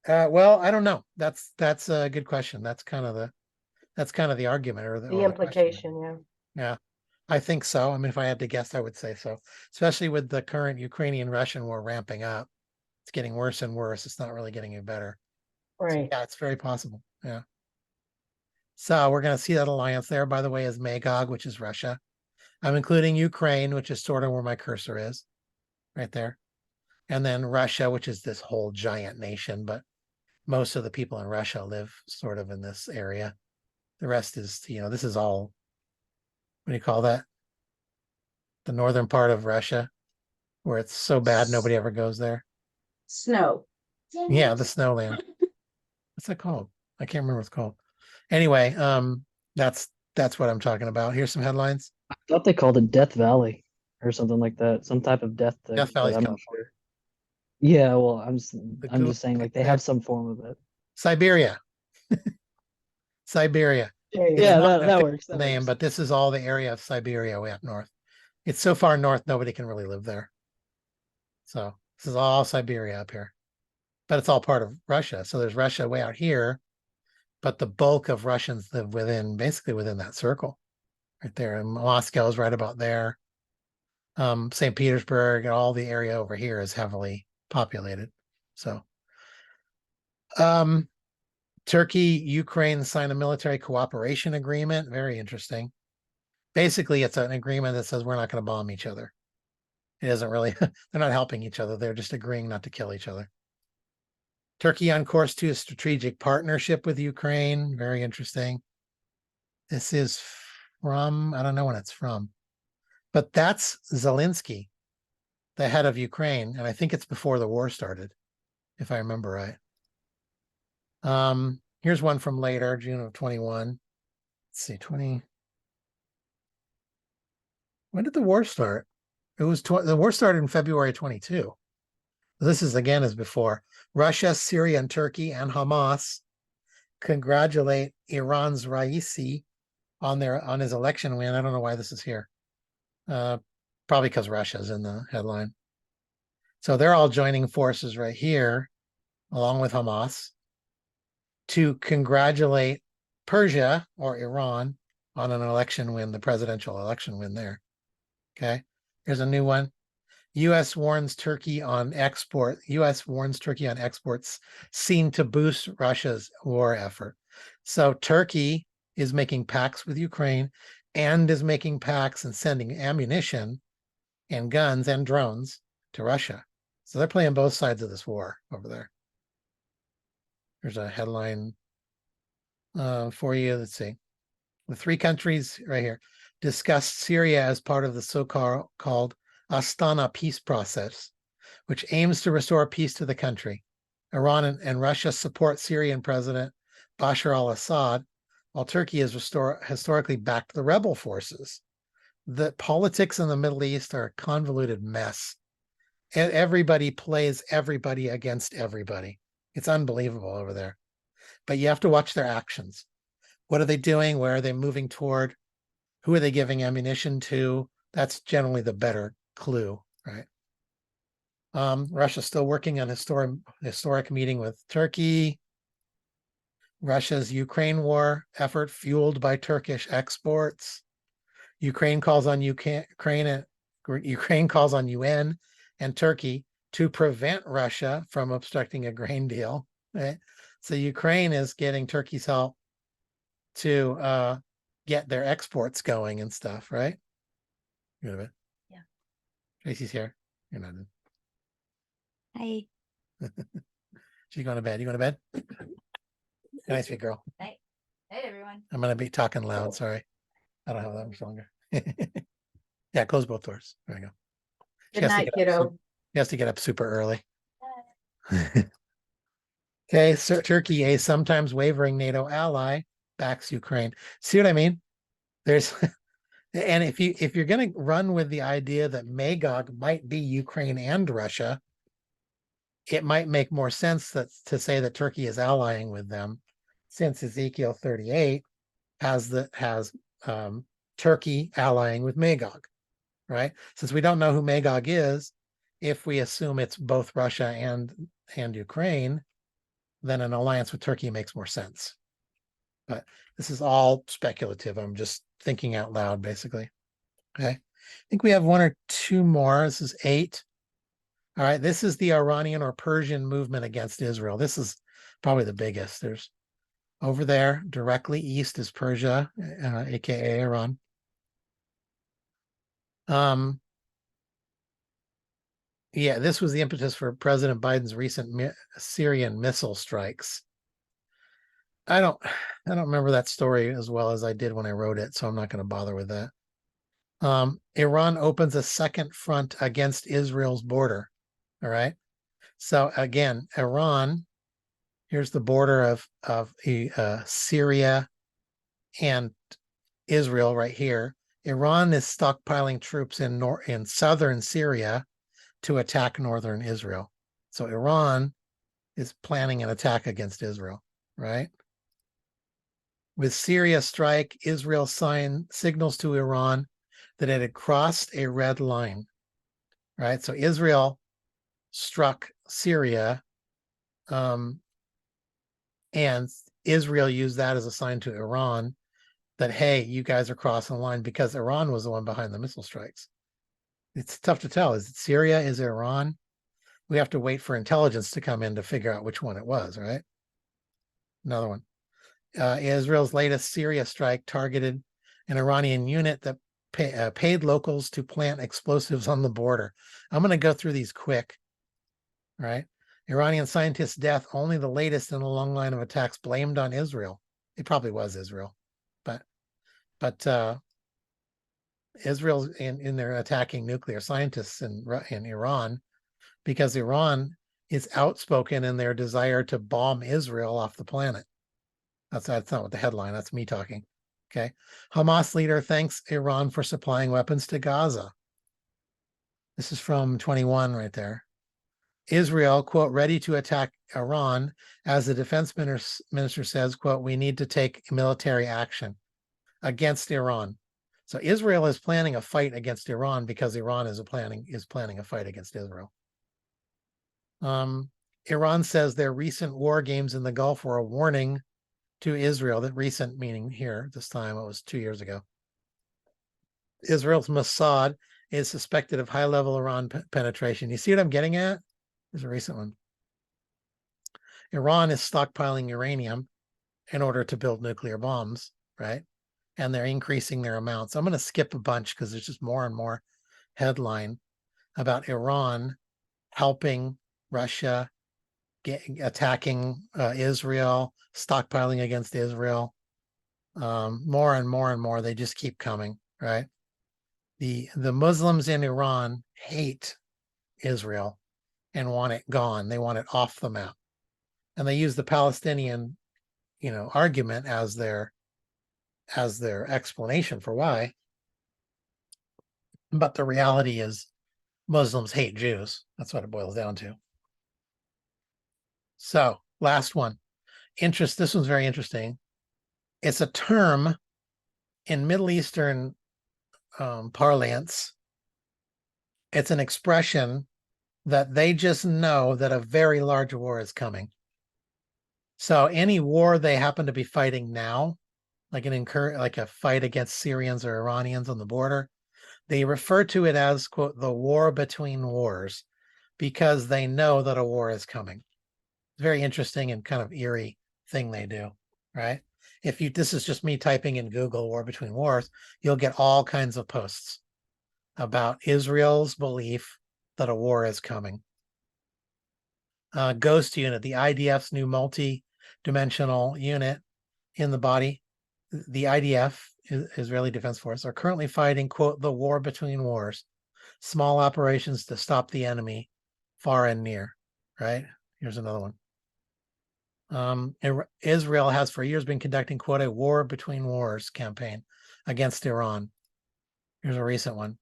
S1: Well, I don't know. That's a good question. That's kind of the argument or
S3: The implication, yeah.
S1: Yeah, I think so. I mean, if I had to guess, I would say so. Especially with the current Ukrainian-Russian war ramping up, it's getting worse and worse. It's not really getting any better.
S3: Right.
S1: So, yeah, it's very possible. Yeah. So we're going to see that alliance there. By the way, is Magog, which is Russia. I'm including Ukraine, which is sort of where my cursor is, right there, and then Russia, which is this whole giant nation, but most of the people in Russia live sort of in this area. The rest is, this is all, what do you call that? The northern part of Russia, where it's so bad nobody ever goes there.
S2: Snow.
S1: Yeah, the snowland. What's that called? I can't remember what it's called. Anyway, that's what I'm talking about. Here's some headlines.
S4: I thought they called it Death Valley or something like that. Some type of death thing.
S1: Death Valley's
S4: I'm not
S1: California.
S4: sure. Yeah, well, I'm just saying, like, they have some form of it.
S1: Siberia. Siberia.
S4: Yeah, that works. That
S1: name,
S4: works.
S1: But this is all the area of Siberia way up north. It's so far north, nobody can really live there. So this is all Siberia up here, but it's all part of Russia. So there's Russia way out here, but the bulk of Russians live basically within that circle right there. And Moscow is right about there. St. Petersburg and all the area over here is heavily populated. So, Turkey, Ukraine signed a military cooperation agreement. Very interesting. Basically, it's an agreement that says we're not going to bomb each other. It isn't really, they're not helping each other. They're just agreeing not to kill each other. Turkey on course to a strategic partnership with Ukraine. Very interesting. This is from, I don't know when it's from, but that's Zelensky, the head of Ukraine. And I think it's before the war started, if I remember right. Here's one from later, June of 21. Let's see, 20. When did the war start? It was the war started in February 22. This is again as before. Russia, Syria, and Turkey and Hamas congratulate Iran's Raisi on his election win. I don't know why this is here. Probably because Russia's in the headline. So they're all joining forces right here, along with Hamas, to congratulate Persia or Iran on an election win, the presidential election win there. Okay, here's a new one. U.S. warns Turkey on exports seen to boost Russia's war effort. So Turkey is making pacts with Ukraine and is making pacts and sending ammunition and guns and drones to Russia. So they're playing both sides of this war over there. There's a headline for you. Let's see. The three countries right here discussed Syria as part of the so-called Astana peace process, which aims to restore peace to the country. Iran and Russia support Syrian President Bashar al-Assad, while Turkey has historically backed the rebel forces. The politics in the Middle East are a convoluted mess. And everybody plays everybody against everybody. It's unbelievable over there. But you have to watch their actions. What are they doing? Where are they moving toward? Who are they giving ammunition to? That's generally the better clue, right? Russia's still working on historic meeting with Turkey. Russia's Ukraine war effort fueled by Turkish exports. Ukraine calls on UN and Turkey to prevent Russia from obstructing a grain deal. Right? So Ukraine is getting Turkey's help to get their exports going and stuff, right? You know,
S5: yeah.
S1: Tracy's here. You're not in.
S5: Hi.
S1: She's going to bed. You going to bed? Nice, big girl.
S5: Hey. Hey, everyone.
S1: I'm going to be talking loud. Sorry. I don't have that much longer. Yeah, close both doors. There we go.
S2: Good night, kiddo.
S1: He has to get up super early. Okay, so Turkey, a sometimes wavering NATO ally, backs Ukraine. See what I mean? There's, and if you're going to run with the idea that Magog might be Ukraine and Russia, it might make more sense to say that Turkey is allying with them, since Ezekiel 38 has Turkey allying with Magog, right? Since we don't know who Magog is, if we assume it's both Russia and Ukraine, then an alliance with Turkey makes more sense. But this is all speculative. I'm just thinking out loud, basically. Okay. I think we have one or two more. This is 8. All right. This is the Iranian or Persian movement against Israel. This is probably the biggest. There's over there, directly east is Persia, aka Iran. Yeah, this was the impetus for President Biden's recent Syrian missile strikes. I don't remember that story as well as I did when I wrote it, so I'm not going to bother with that. Iran opens a second front against Israel's border. All right. So again, Iran, here's the border of Syria and Israel right here. Iran is stockpiling troops in southern Syria to attack northern Israel. So Iran is planning an attack against Israel, right? With Syria strike, Israel signals to Iran that it had crossed a red line, right? So Israel struck Syria, and Israel used that as a sign to Iran that, hey, you guys are crossing the line, because Iran was the one behind the missile strikes. It's tough to tell. Is it Syria? Is it Iran? We have to wait for intelligence to come in to figure out which one it was, right? Another one. Israel's latest Syria strike targeted an Iranian unit that paid locals to plant explosives on the border. I'm going to go through these quick, right? Iranian scientist's death, only the latest in a long line of attacks blamed on Israel. It probably was Israel, but Israel's in there attacking nuclear scientists in Iran, because Iran is outspoken in their desire to bomb Israel off the planet. That's not what the headline, that's me talking. Okay. Hamas leader thanks Iran for supplying weapons to Gaza. This is from 21 right there. Israel, quote, ready to attack Iran, as the defense minister says, quote, we need to take military action against Iran. So Israel is planning a fight against Iran because Iran is planning a fight against Israel. Iran says their recent war games in the Gulf were a warning to Israel. That recent meaning here, this time it was 2 years ago. Israel's Mossad is suspected of high-level Iran penetration. You see what I'm getting at? There's a recent one. Iran is stockpiling uranium in order to build nuclear bombs, right? And they're increasing their amounts. I'm going to skip a bunch because there's just more and more headline about Iran helping Russia attacking Israel, stockpiling against Israel. More and more and more, they just keep coming, right? The Muslims in Iran hate Israel and want it gone. They want it off the map. And they use the Palestinian, argument as their explanation for why. But the reality is Muslims hate Jews. That's what it boils down to. So last one. This one's very interesting. It's a term in Middle Eastern parlance. It's an expression that they just know that a very large war is coming. So any war they happen to be fighting now, like a fight against Syrians or Iranians on the border, they refer to it as, quote, the war between wars, because they know that a war is coming. It's very interesting and kind of eerie thing they do, right? This is just me typing in Google war between wars, you'll get all kinds of posts about Israel's belief that a war is coming. Ghost unit, the IDF's new multi-dimensional unit in the body. The IDF, Israeli Defense Force, are currently fighting, quote, the war between wars, small operations to stop the enemy far and near, right? Here's another one. Israel has for years been conducting, quote, a war between wars campaign against Iran. Here's a recent one.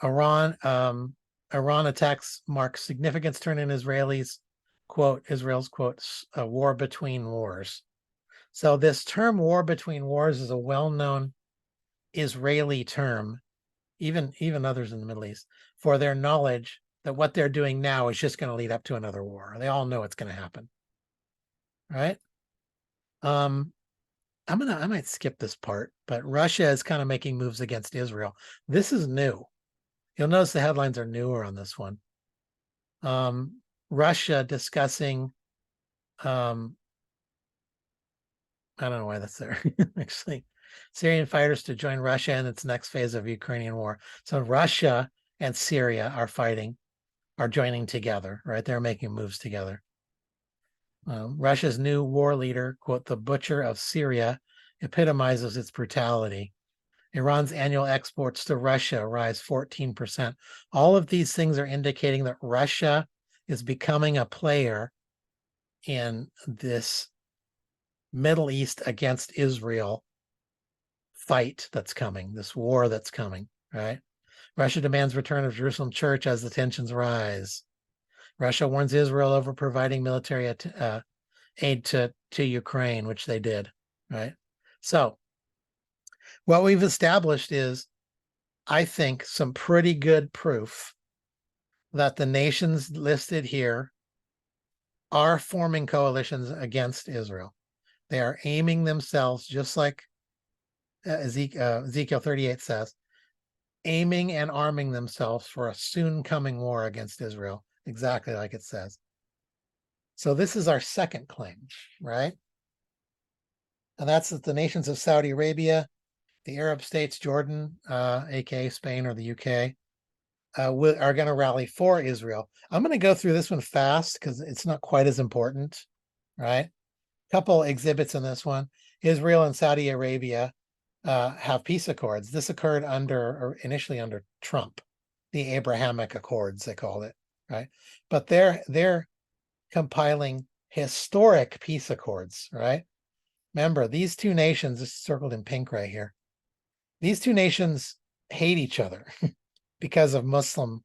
S1: Iran attacks mark significant turn in Israel's, quote, a war between wars. So this term war between wars is a well-known Israeli term, even others in the Middle East, for their knowledge that what they're doing now is just going to lead up to another war. They all know it's going to happen. Right? I might skip this part, but Russia is kind of making moves against Israel. This is new. You'll notice the headlines are newer on this one. Russia discussing, I don't know why that's there, actually. Syrian fighters to join Russia in its next phase of Ukrainian war. So Russia and Syria are joining together, right? They're making moves together. Russia's new war leader, quote, the butcher of Syria, epitomizes its brutality. Iran's annual exports to Russia rise 14%. All of these things are indicating that Russia is becoming a player in this Middle East against Israel fight that's coming, this war that's coming, right? Russia demands return of Jerusalem church as the tensions rise. Russia warns Israel over providing military aid to Ukraine, which they did, right? So what we've established is, I think, some pretty good proof that the nations listed here are forming coalitions against Israel. They are aiming themselves, just like Ezekiel 38 says, aiming and arming themselves for a soon coming war against Israel, exactly like it says. So this is our second claim, right? And that's that the nations of Saudi Arabia, the Arab states, Jordan, aka Spain or the UK, are going to rally for Israel. I'm going to go through this one fast because it's not quite as important, right? Couple exhibits in this one. Israel and Saudi Arabia have peace accords. This occurred initially under Trump, the Abrahamic Accords, they called it, right? But they're compiling historic peace accords, right? Remember, these two nations, this is circled in pink right here, these two nations hate each other because of Muslim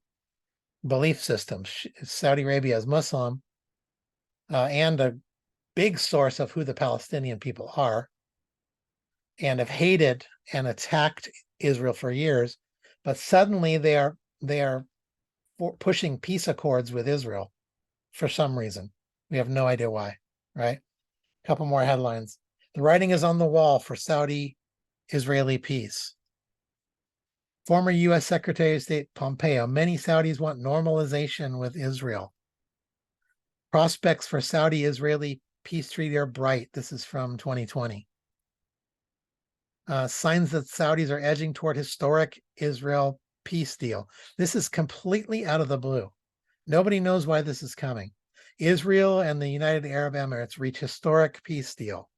S1: belief systems. Saudi Arabia is Muslim and a big source of who the Palestinian people are, and have hated and attacked Israel for years. But suddenly they are pushing peace accords with Israel for some reason. We have no idea why, right? A couple more headlines. The writing is on the wall for Saudi-Israeli peace. Former U.S. Secretary of State Pompeo, many Saudis want normalization with Israel. Prospects for Saudi-Israeli peace treaty are bright. This is from 2020. Signs that Saudis are edging toward historic Israel peace deal. This is completely out of the blue. Nobody knows why this is coming. Israel and the United Arab Emirates reach historic peace deal.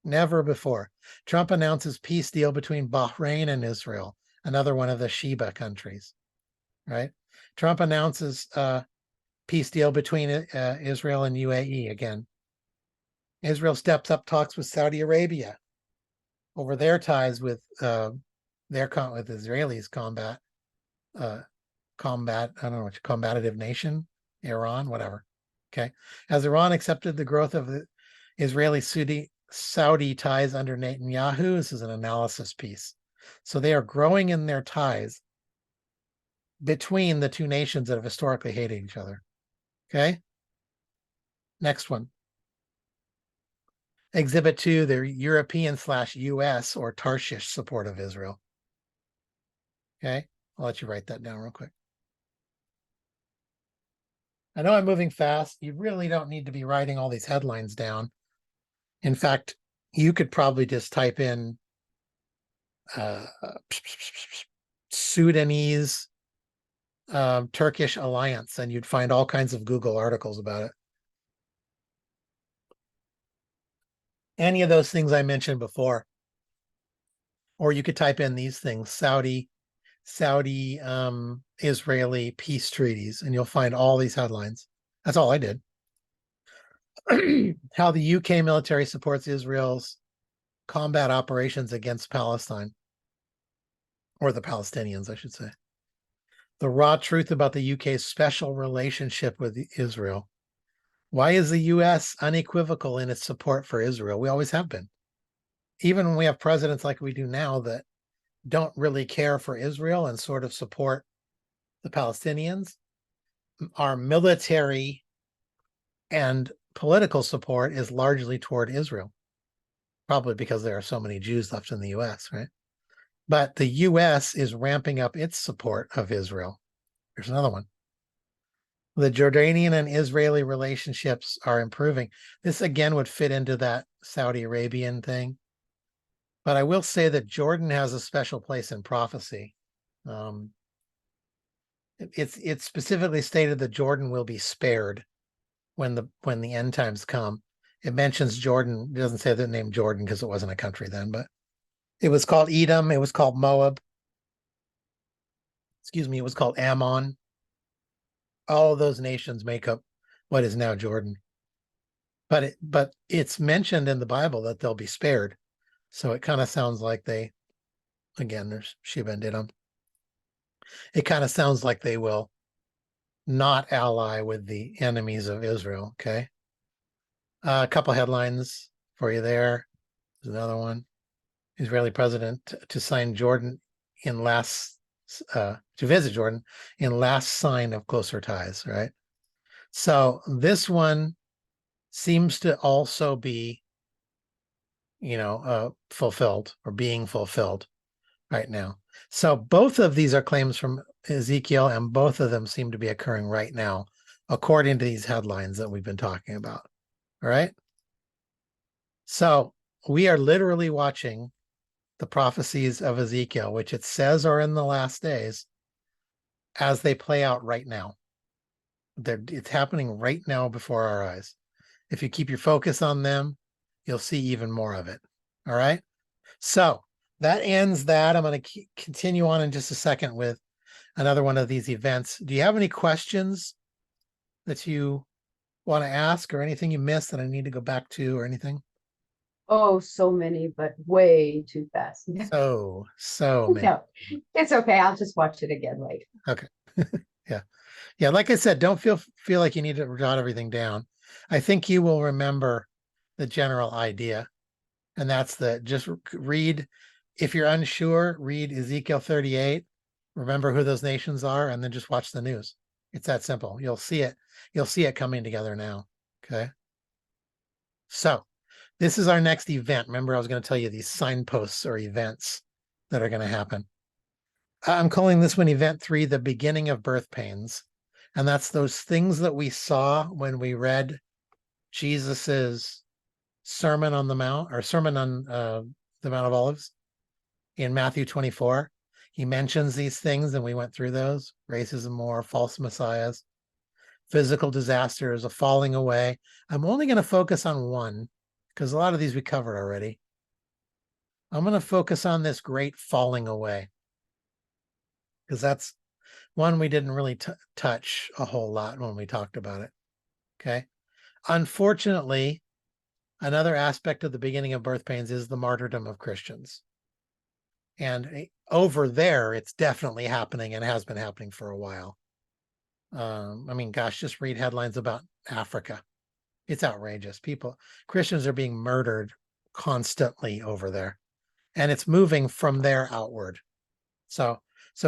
S1: Never before. Trump announces peace deal between Bahrain and Israel, another one of the Sheba countries, right? Trump announces peace deal between Israel and UAE again. Israel steps up talks with Saudi Arabia over their ties with Israelis combat, I don't know what, combative nation, Iran, whatever. Okay. Has Iran accepted the growth of the Israeli-Saudi ties under Netanyahu? This is an analysis piece. So they are growing in their ties between the two nations that have historically hated each other. Okay. Next one. Exhibit 2, the European/US or Tarshish support of Israel. Okay, I'll let you write that down real quick. I know I'm moving fast. You really don't need to be writing all these headlines down. In fact, you could probably just type in Sudanese Turkish alliance and you'd find all kinds of Google articles about it. Any of those things I mentioned before. Or you could type in these things, Saudi Israeli peace treaties, and you'll find all these headlines. That's all I did. How the UK military supports Israel's combat operations against Palestine, or the Palestinians, I should say. The raw truth about the UK's special relationship with Israel. Why is the U.S. unequivocal in its support for Israel? We always have been. Even when we have presidents like we do now that don't really care for Israel and sort of support the Palestinians, our military and political support is largely toward Israel, probably because there are so many Jews left in the U.S., right? But the U.S. is ramping up its support of Israel. Here's another one. The Jordanian and Israeli relationships are improving. This again would fit into that Saudi Arabian thing. But I will say that Jordan has a special place in prophecy. It's specifically stated that Jordan will be spared when the end times come. It mentions Jordan. It doesn't say the name Jordan because it wasn't a country then, but it was called Edom. It was called Moab. Excuse me. It was called Ammon. All of those nations make up what is now Jordan. But it's mentioned in the Bible that they'll be spared. So it kind of sounds like there's Sheba and Edom. It kind of sounds like they will not ally with the enemies of Israel. Okay. A couple headlines for you there. There's another one. Israeli president to sign Jordan in to visit Jordan in last sign of closer ties, right? So this one seems to also be, fulfilled or being fulfilled right now. So both of these are claims from Ezekiel, and both of them seem to be occurring right now, according to these headlines that we've been talking about. All right. So we are literally watching the prophecies of Ezekiel, which it says are in the last days, as they play out right now. It's happening right now before our eyes. If you keep your focus on them, you'll see even more of it. All right. So that ends that. I'm going to continue on in just a second with another one of these events. Do you have any questions that you want to ask, or anything you missed that I need to go back to, or anything?
S2: Oh, so many, but way too fast.
S1: So many.
S2: No, it's okay. I'll just watch it again later.
S1: Okay. Yeah. Like I said, don't feel like you need to jot everything down. I think you will remember the general idea, and that's just read. If you're unsure, read Ezekiel 38. Remember who those nations are, and then just watch the news. It's that simple. You'll see it. You'll see it coming together now. Okay. So this is our next event. Remember, I was going to tell you these signposts or events that are going to happen. I'm calling this one Event 3, the beginning of birth pains. And that's those things that we saw when we read Jesus's Sermon on the Mount, or Sermon on the Mount of Olives in Matthew 24. He mentions these things, and we went through those: racism, war, false messiahs, physical disasters, a falling away. I'm only going to focus on one because a lot of these we covered already. I'm going to focus on this great falling away because that's one we didn't really touch a whole lot when we talked about it. Okay. Unfortunately, another aspect of the beginning of birth pains is the martyrdom of Christians. And over there, it's definitely happening and has been happening for a while. Gosh, just read headlines about Africa. It's outrageous. Christians are being murdered constantly over there, and it's moving from there outward. So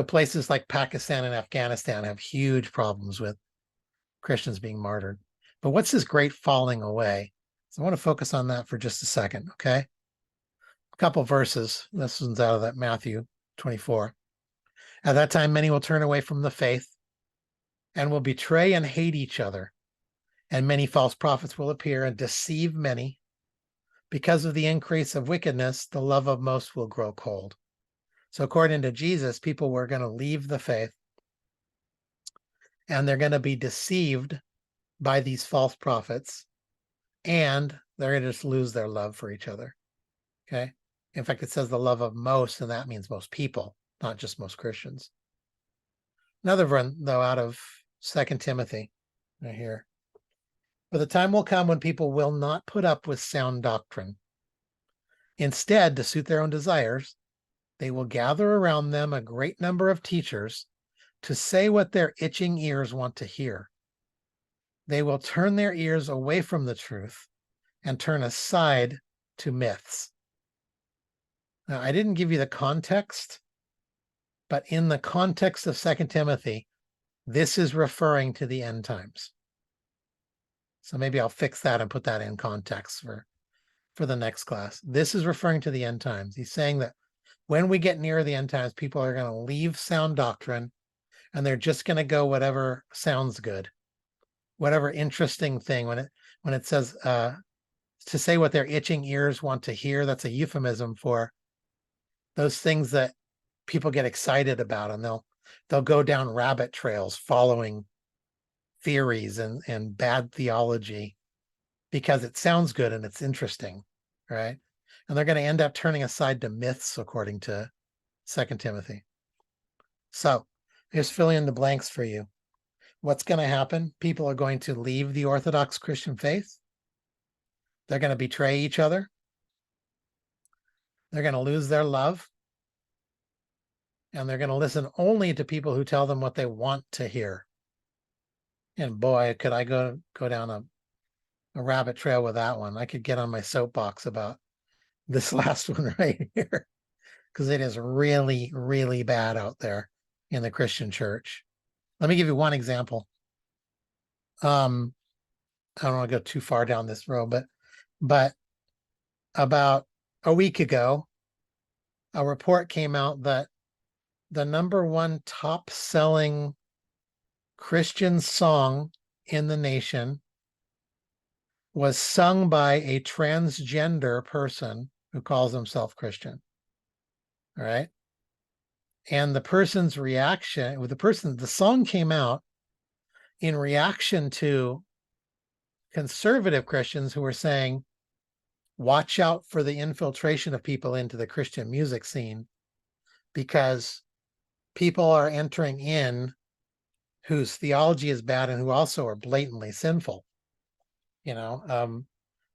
S1: places like Pakistan and Afghanistan have huge problems with Christians being martyred. But what's this great falling away? So I want to focus on that for just a second, okay? A couple verses. This one's out of that Matthew 24. At that time, many will turn away from the faith and will betray and hate each other. And many false prophets will appear and deceive many. Because of the increase of wickedness, the love of most will grow cold. So according to Jesus, people were going to leave the faith, and they're going to be deceived by these false prophets, and they're going to just lose their love for each other. Okay. In fact, it says the love of most, and that means most people, not just most Christians. Another one, though, out of 2 Timothy right here. For the time will come when people will not put up with sound doctrine. Instead, to suit their own desires, they will gather around them a great number of teachers to say what their itching ears want to hear. They will turn their ears away from the truth and turn aside to myths. Now, I didn't give you the context, but in the context of 2 Timothy, this is referring to the end times. So maybe I'll fix that and put that in context for the next class. This is referring to the end times. He's saying that when we get near the end times, people are going to leave sound doctrine and they're just going to go whatever sounds good, whatever interesting thing. When it says to say what their itching ears want to hear, that's a euphemism for those things that people get excited about, and they'll go down rabbit trails following theories and bad theology because it sounds good and it's interesting, right? And they're going to end up turning aside to myths, according to 2 Timothy. So here's filling in the blanks for you. What's going to happen? People are going to leave the Orthodox Christian faith. They're going to betray each other. They're going to lose their love. And they're going to listen only to people who tell them what they want to hear. And boy, could I go down a rabbit trail with that one. I could get on my soapbox about this last one right here, because it is really, really bad out there in the Christian church. Let me give you one example. I don't want to go too far down this road, but about a week ago, a report came out that the #1 top selling Christian song in the nation was sung by a transgender person who calls himself Christian. All right. And the person's reaction, the song came out in reaction to conservative Christians who were saying, watch out for the infiltration of people into the Christian music scene, because people are entering in whose theology is bad and who also are blatantly sinful.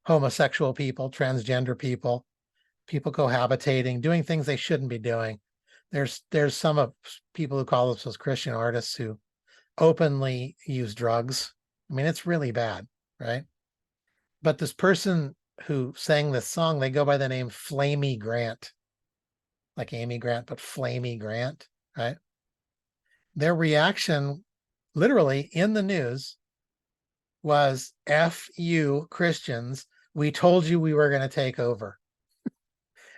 S1: Homosexual people, transgender people cohabitating, doing things they shouldn't be doing. There's some of people who call themselves Christian artists who openly use drugs. I mean, it's really bad, right? But this person who sang this song, they go by the name Flamey Grant, like Amy Grant, but Flamey Grant, right? Their reaction, literally in the news, was F you Christians, we told you we were going to take over.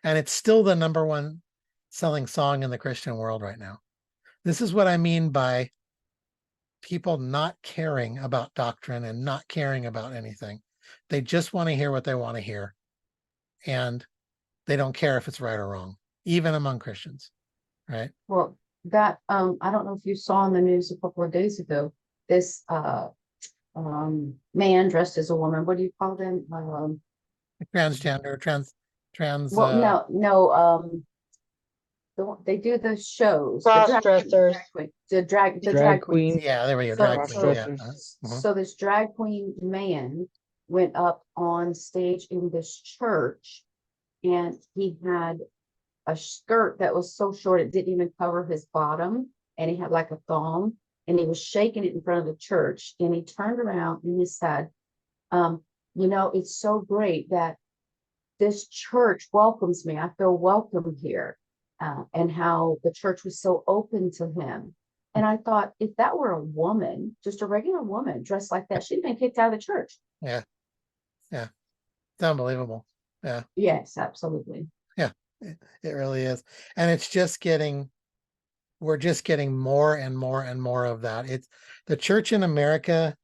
S1: And it's still the #1 selling song in the Christian world right now. This is what I mean by people not caring about doctrine and not caring about anything. They just want to hear what they want to hear. And they don't care if it's right or wrong, even among Christians, right?
S2: Well, that, I don't know if you saw in the news a couple of days ago, this man dressed as a woman. What do you call them?
S1: Transgender,
S2: Well, no. They do the shows.
S3: Cross-dressers.
S2: The drag
S4: Drag
S2: queen.
S4: queen.
S1: Yeah, there we go.
S2: So-
S1: Drag queen. Yeah.
S4: Cross-dressers.
S2: So this drag queen man went up on stage in this church, and he had a skirt that was so short it didn't even cover his bottom, and he had like a thong, and he was shaking it in front of the church, and he turned around and he said, it's so great that this church welcomes me. I feel welcome here. And how the church was so open to him. And I thought, if that were a woman, just a regular woman dressed like that, she'd been kicked out of the church.
S1: Yeah. It's unbelievable. Yeah.
S2: Yes, absolutely.
S1: Yeah, it really is. And we're just getting more and more and more of that. It's the church in America,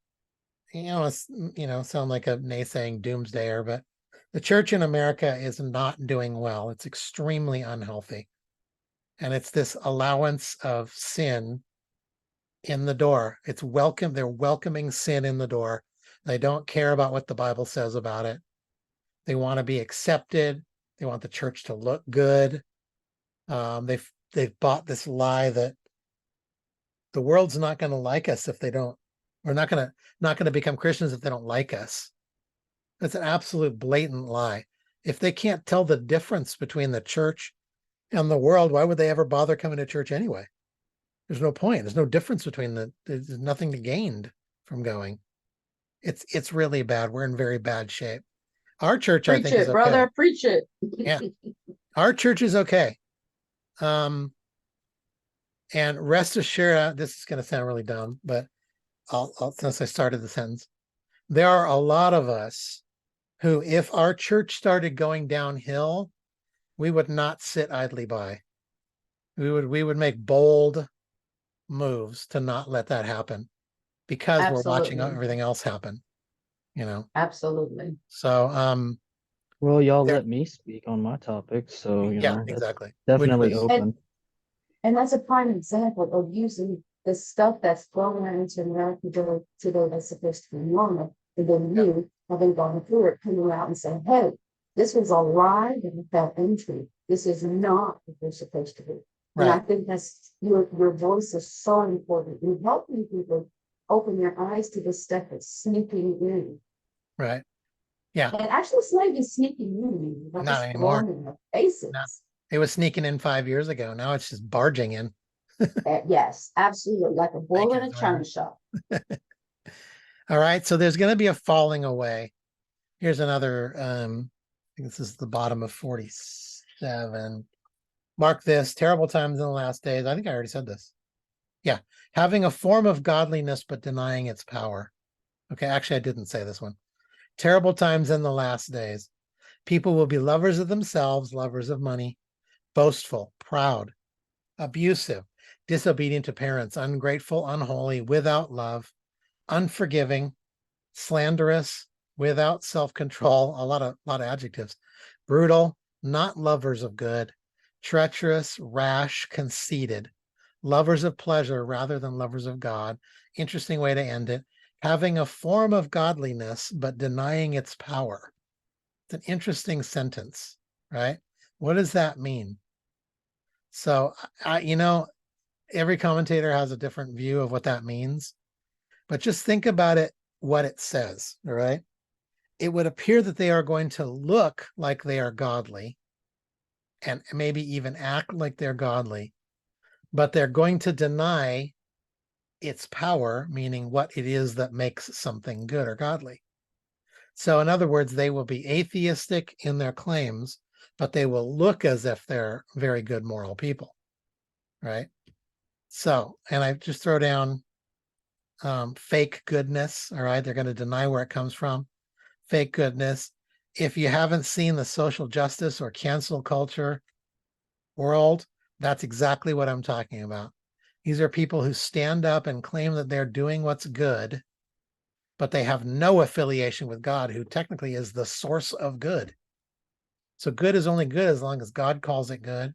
S1: sound like a naysaying doomsdayer, but the church in America is not doing well. It's extremely unhealthy. And it's this allowance of sin in the door. It's welcome. They're welcoming sin in the door. They don't care about what the Bible says about it. They want to be accepted. They want the church to look good. They've bought this lie that the world's not going to like us if they don't. We're not going to become Christians if they don't like us. That's an absolute blatant lie. If they can't tell the difference between the church and the world, why would they ever bother coming to church anyway? There's no point. There's no difference between there's nothing to gain from going. It's really bad. We're in very bad shape. Our church, I
S2: Preach
S1: think, is
S2: it,
S1: okay.
S2: brother, preach it.
S1: Yeah. Our church is okay. And rest assured, this is going to sound really dumb, but I'll since I started the sentence, there are a lot of us who, if our church started going downhill, we would not sit idly by. We would make bold moves to not let that happen because we're watching
S2: Absolutely.
S1: everything else happen, you know.
S2: Absolutely.
S1: So
S4: Well, y'all
S1: there-
S4: let me speak on my topic, so you
S1: yeah,
S4: know that's
S1: exactly.
S4: definitely
S1: Which was-
S4: open.
S2: And that's a prime example of using the stuff that's thrown into America today that's supposed to be normal. And then you, having gone through it, coming out and saying, hey, this was a lie and fell into. This is not what they're supposed to be. And I
S1: Right.
S2: think that's your voice is so important in helping people open their eyes to the stuff that's sneaking in.
S1: Right. Yeah.
S2: And actually, it's not even sneaking in. That's
S1: Not
S2: just
S1: anymore.
S2: thrown in the faces.
S1: No. It was sneaking in 5 years ago. Now it's just barging in.
S2: Yes, absolutely, like a bull in a
S1: you,
S2: china shop.
S1: All right. So there's going to be a falling away. Here's another, I think this is the bottom of 47. Mark this, terrible times in the last days. I think I already said this. Yeah. Having a form of godliness, but denying its power. Okay. Actually, I didn't say this one. Terrible times in the last days. People will be lovers of themselves, lovers of money, boastful, proud, abusive, disobedient to parents, ungrateful, unholy, without love, unforgiving, slanderous, without self-control, a lot of adjectives, brutal, not lovers of good, treacherous, rash, conceited, lovers of pleasure rather than lovers of God. Interesting way to end it. Having a form of godliness, but denying its power. It's an interesting sentence, right? What does that mean? So, every commentator has a different view of what that means, but just think about it, what it says, all right? It would appear that they are going to look like they are godly and maybe even act like they're godly, but they're going to deny its power, meaning what it is that makes something good or godly. So in other words, they will be atheistic in their claims, but they will look as if they're very good moral people, right? So, and I just throw down fake goodness, all right? They're going to deny where it comes from. Fake goodness. If you haven't seen the social justice or cancel culture world, that's exactly what I'm talking about. These are people who stand up and claim that they're doing what's good, but they have no affiliation with God, who technically is the source of good. So good is only good as long as God calls it good,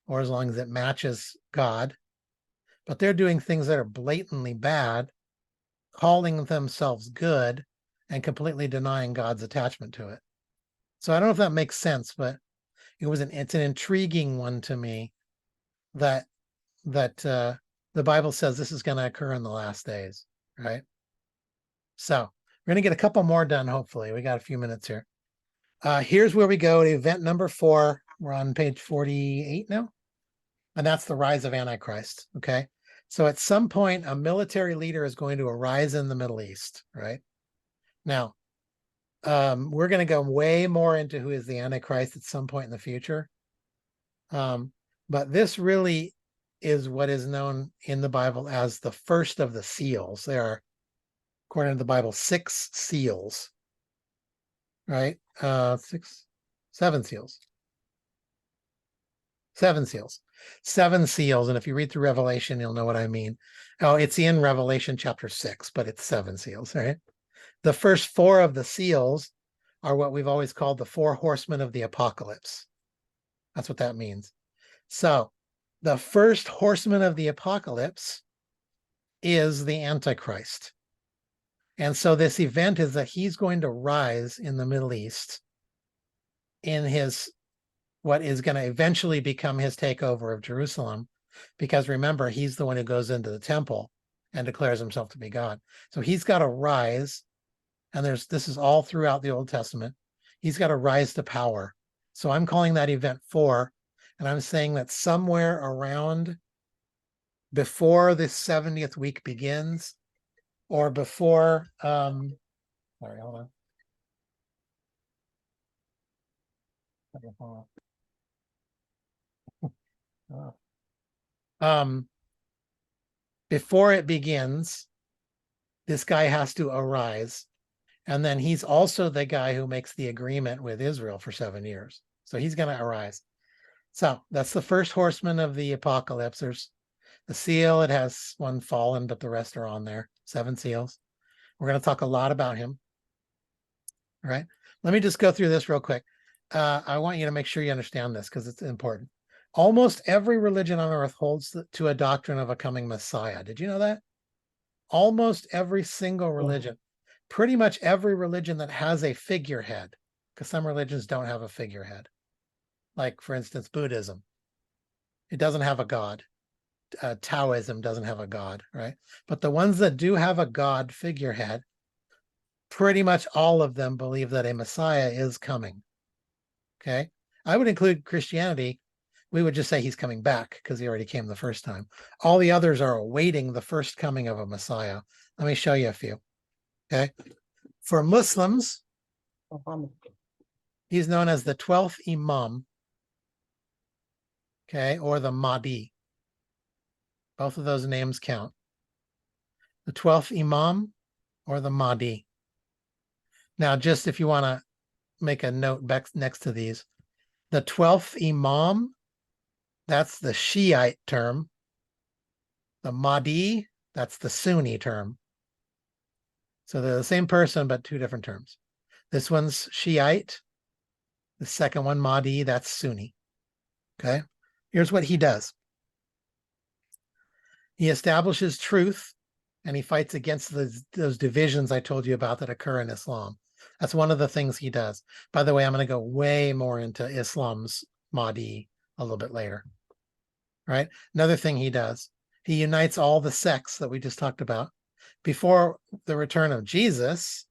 S1: or as long as it matches God. But they're doing things that are blatantly bad, calling themselves good, and completely denying God's attachment to it. So I don't know if that makes sense, but it's an intriguing one to me that the Bible says this is going to occur in the last days, right? So we're going to get a couple more done, hopefully. We got a few minutes here. Here's where we go to event number 4. We're on page 48 now. And that's the rise of Antichrist, okay? So at some point, a military leader is going to arise in the Middle East, right? Now, we're going to go way more into who is the Antichrist at some point in the future. But this really is what is known in the Bible as the first of the seals. There are, according to the Bible, 6 seals, right? 7 seals. 7 seals. 7 seals. And if you read through Revelation, you'll know what I mean. Oh, it's in Revelation chapter 6, but it's 7 seals, right? The first 4 of the seals are what we've always called the 4 horsemen of the apocalypse. That's what that means. So the first horseman of the apocalypse is the Antichrist. And so this event is that he's going to rise in the Middle East in his, what is going to eventually become his takeover of Jerusalem. Because remember, he's the one who goes into the temple and declares himself to be God. So he's got to rise. And this is all throughout the Old Testament. He's got to rise to power. So I'm calling that event 4. And I'm saying that somewhere around before the 70th week begins, or before Sorry, hold on. Okay, hold on. Oh. Before it begins, this guy has to arise. And then he's also the guy who makes the agreement with Israel for 7 years. So he's going to arise. So that's the first horseman of the apocalypse. There's the seal. It has one fallen, but the rest are on there. 7 seals. We're going to talk a lot about him. All right. Let me just go through this real quick. I want you to make sure you understand this because it's important. Almost every religion on earth holds to a doctrine of a coming Messiah. Did you know that? Almost every single religion, pretty much every religion that has a figurehead, because some religions don't have a figurehead. Like, for instance, Buddhism. It doesn't have a god. Taoism doesn't have a god, right? But the ones that do have a god figurehead, pretty much all of them believe that a Messiah is coming. Okay? I would include Christianity. We would just say he's coming back because he already came the first time. All the others are awaiting the first coming of a Messiah. Let me show you a few. Okay. For Muslims, he's known as the 12th Imam. Okay. Or the Mahdi. Both of those names count. The 12th Imam or the Mahdi. Now, just if you want to make a note back next to these, the 12th Imam, that's the Shiite term. The Mahdi, that's the Sunni term. So they're the same person, but 2 different terms. This one's Shiite. The second one, Mahdi, that's Sunni. Okay. Here's what he does. He establishes truth and he fights against those divisions I told you about that occur in Islam. That's one of the things he does. By the way, I'm going to go way more into Islam's Mahdi a little bit later. Right? Another thing he does, he unites all the sects that we just talked about. Before the return of Jesus,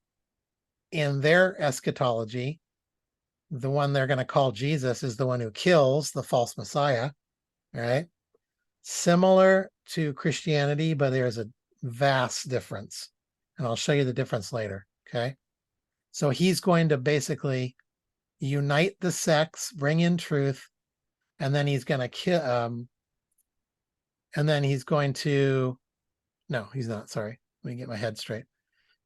S1: in their eschatology, the one they're going to call Jesus is the one who kills the false Messiah, right? Similar to Christianity, but there's a vast difference. And I'll show you the difference later, okay? So he's going to basically unite the sects, bring in truth, and then he's going to kill, and then he's going to, no, he's not, sorry. Let me get my head straight.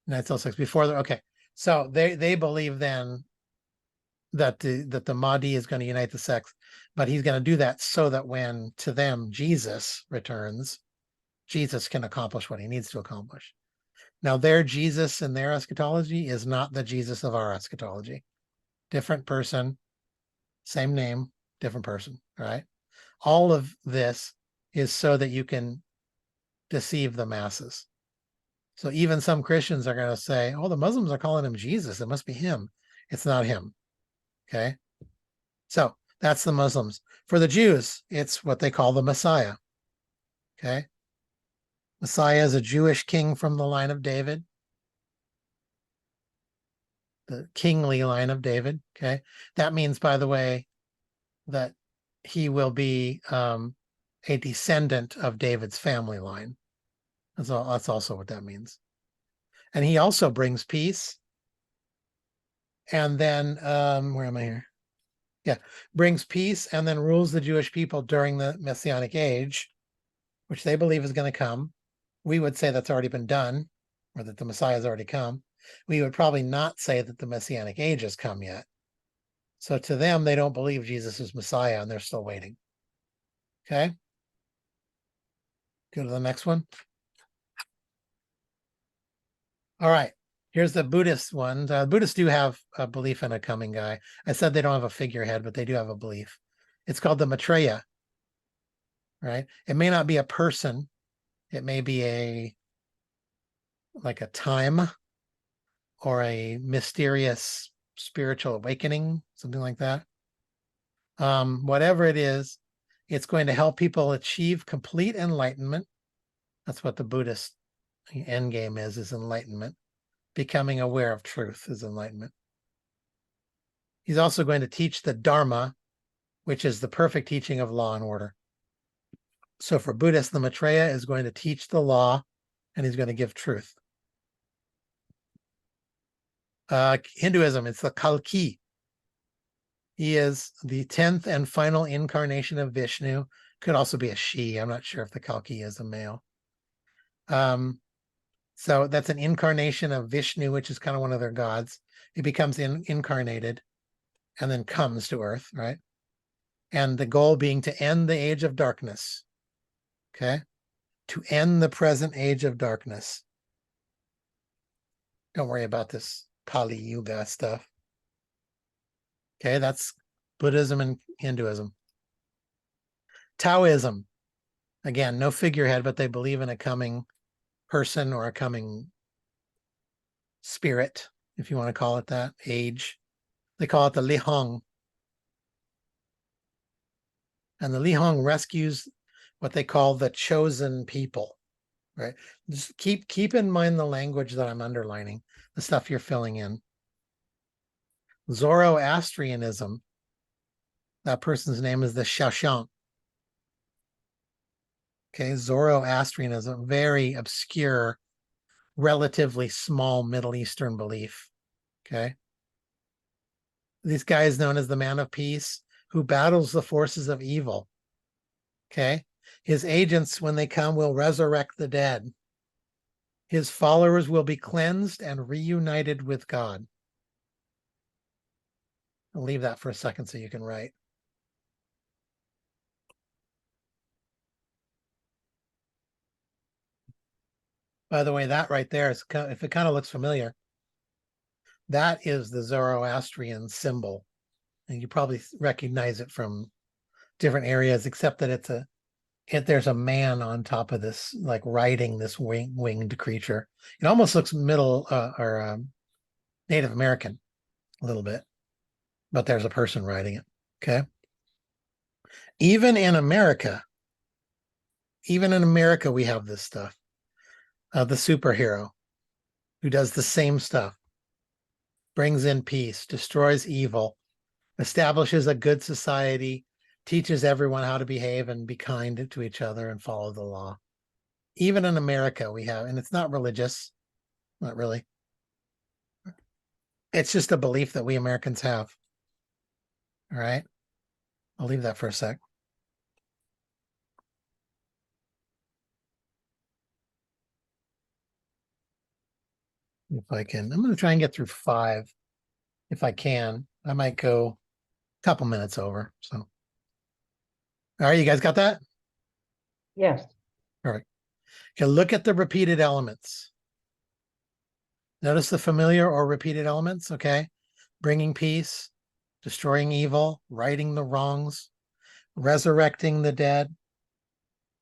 S1: Unite all sects before the, okay. So they believe then that the Mahdi is going to unite the sects, but he's going to do that so that when to them Jesus returns, Jesus can accomplish what he needs to accomplish. Now their Jesus in their eschatology is not the Jesus of our eschatology. Different person, same name, different person, right? All of this is so that you can deceive the masses. So even some Christians are going to say, oh, the Muslims are calling him Jesus. It must be him. It's not him. Okay. So that's the Muslims. For the Jews, it's what they call the Messiah. Okay. Messiah is a Jewish king from the line of David. The kingly line of David. Okay. That means, by the way, that he will be a descendant of David's family line. That's also what that means. And he also brings peace. And then, where am I here? Yeah, brings peace and then rules the Jewish people during the Messianic age, which they believe is going to come. We would say that's already been done, or that the Messiah has already come. We would probably not say that the Messianic age has come yet. So to them, they don't believe Jesus is Messiah and they're still waiting. Okay. Go to the next one. All right. Here's the Buddhist one. Buddhists do have a belief in a coming guy. I said they don't have a figurehead, but they do have a belief. It's called the Maitreya, right? It may not be a person. It may be like a time or a mysterious spiritual awakening, something like that. Whatever it is, it's going to help people achieve complete enlightenment. That's what the Buddhist end game is enlightenment. Becoming aware of truth is enlightenment. He's also going to teach the Dharma, which is the perfect teaching of law and order. So for Buddhists, the Maitreya is going to teach the law and he's going to give truth. Hinduism, it's the Kalki. He is the 10th and final incarnation of Vishnu. Could also be a she. I'm not sure if the Kalki is a male. So that's an incarnation of Vishnu, which is kind of one of their gods. He becomes incarnated and then comes to Earth, right? And the goal being to end the age of darkness. Okay? To end the present age of darkness. Don't worry about this Kali Yuga stuff. Okay, that's Buddhism and Hinduism. Taoism, again, no figurehead, but they believe in a coming person or a coming spirit, if you want to call it that, age. They call it the Li Hong. And the Li Hong rescues what they call the chosen people, right? Just keep in mind the language that I'm underlining, the stuff you're filling in. Zoroastrianism, that person's name is the Shashank. Okay, Zoroastrianism, very obscure, relatively small Middle Eastern belief. Okay. This guy is known as the man of peace who battles the forces of evil. Okay. His agents, when they come, will resurrect the dead. His followers will be cleansed and reunited with God. I'll leave that for a second so you can write. By the way, that right there is, if it kind of looks familiar, that is the Zoroastrian symbol. And you probably recognize it from different areas, except that there's a man on top of this, like riding this winged creature. It almost looks Native American a little bit, but there's a person riding it. Okay. Even in America, we have this stuff. The superhero who does the same stuff, brings in peace, destroys evil, establishes a good society, teaches everyone how to behave and be kind to each other and follow the law. Even in America, we have, and it's not religious, not really. It's just a belief that we Americans have. All right. I'll leave that for a sec. If I can, I'm going to try and get through 5 if I can. I might go a couple minutes over. So, all right, you guys got that?
S3: Yes.
S1: All right. Okay, look at the repeated elements. Notice the familiar or repeated elements, okay? Bringing peace, destroying evil, righting the wrongs, resurrecting the dead,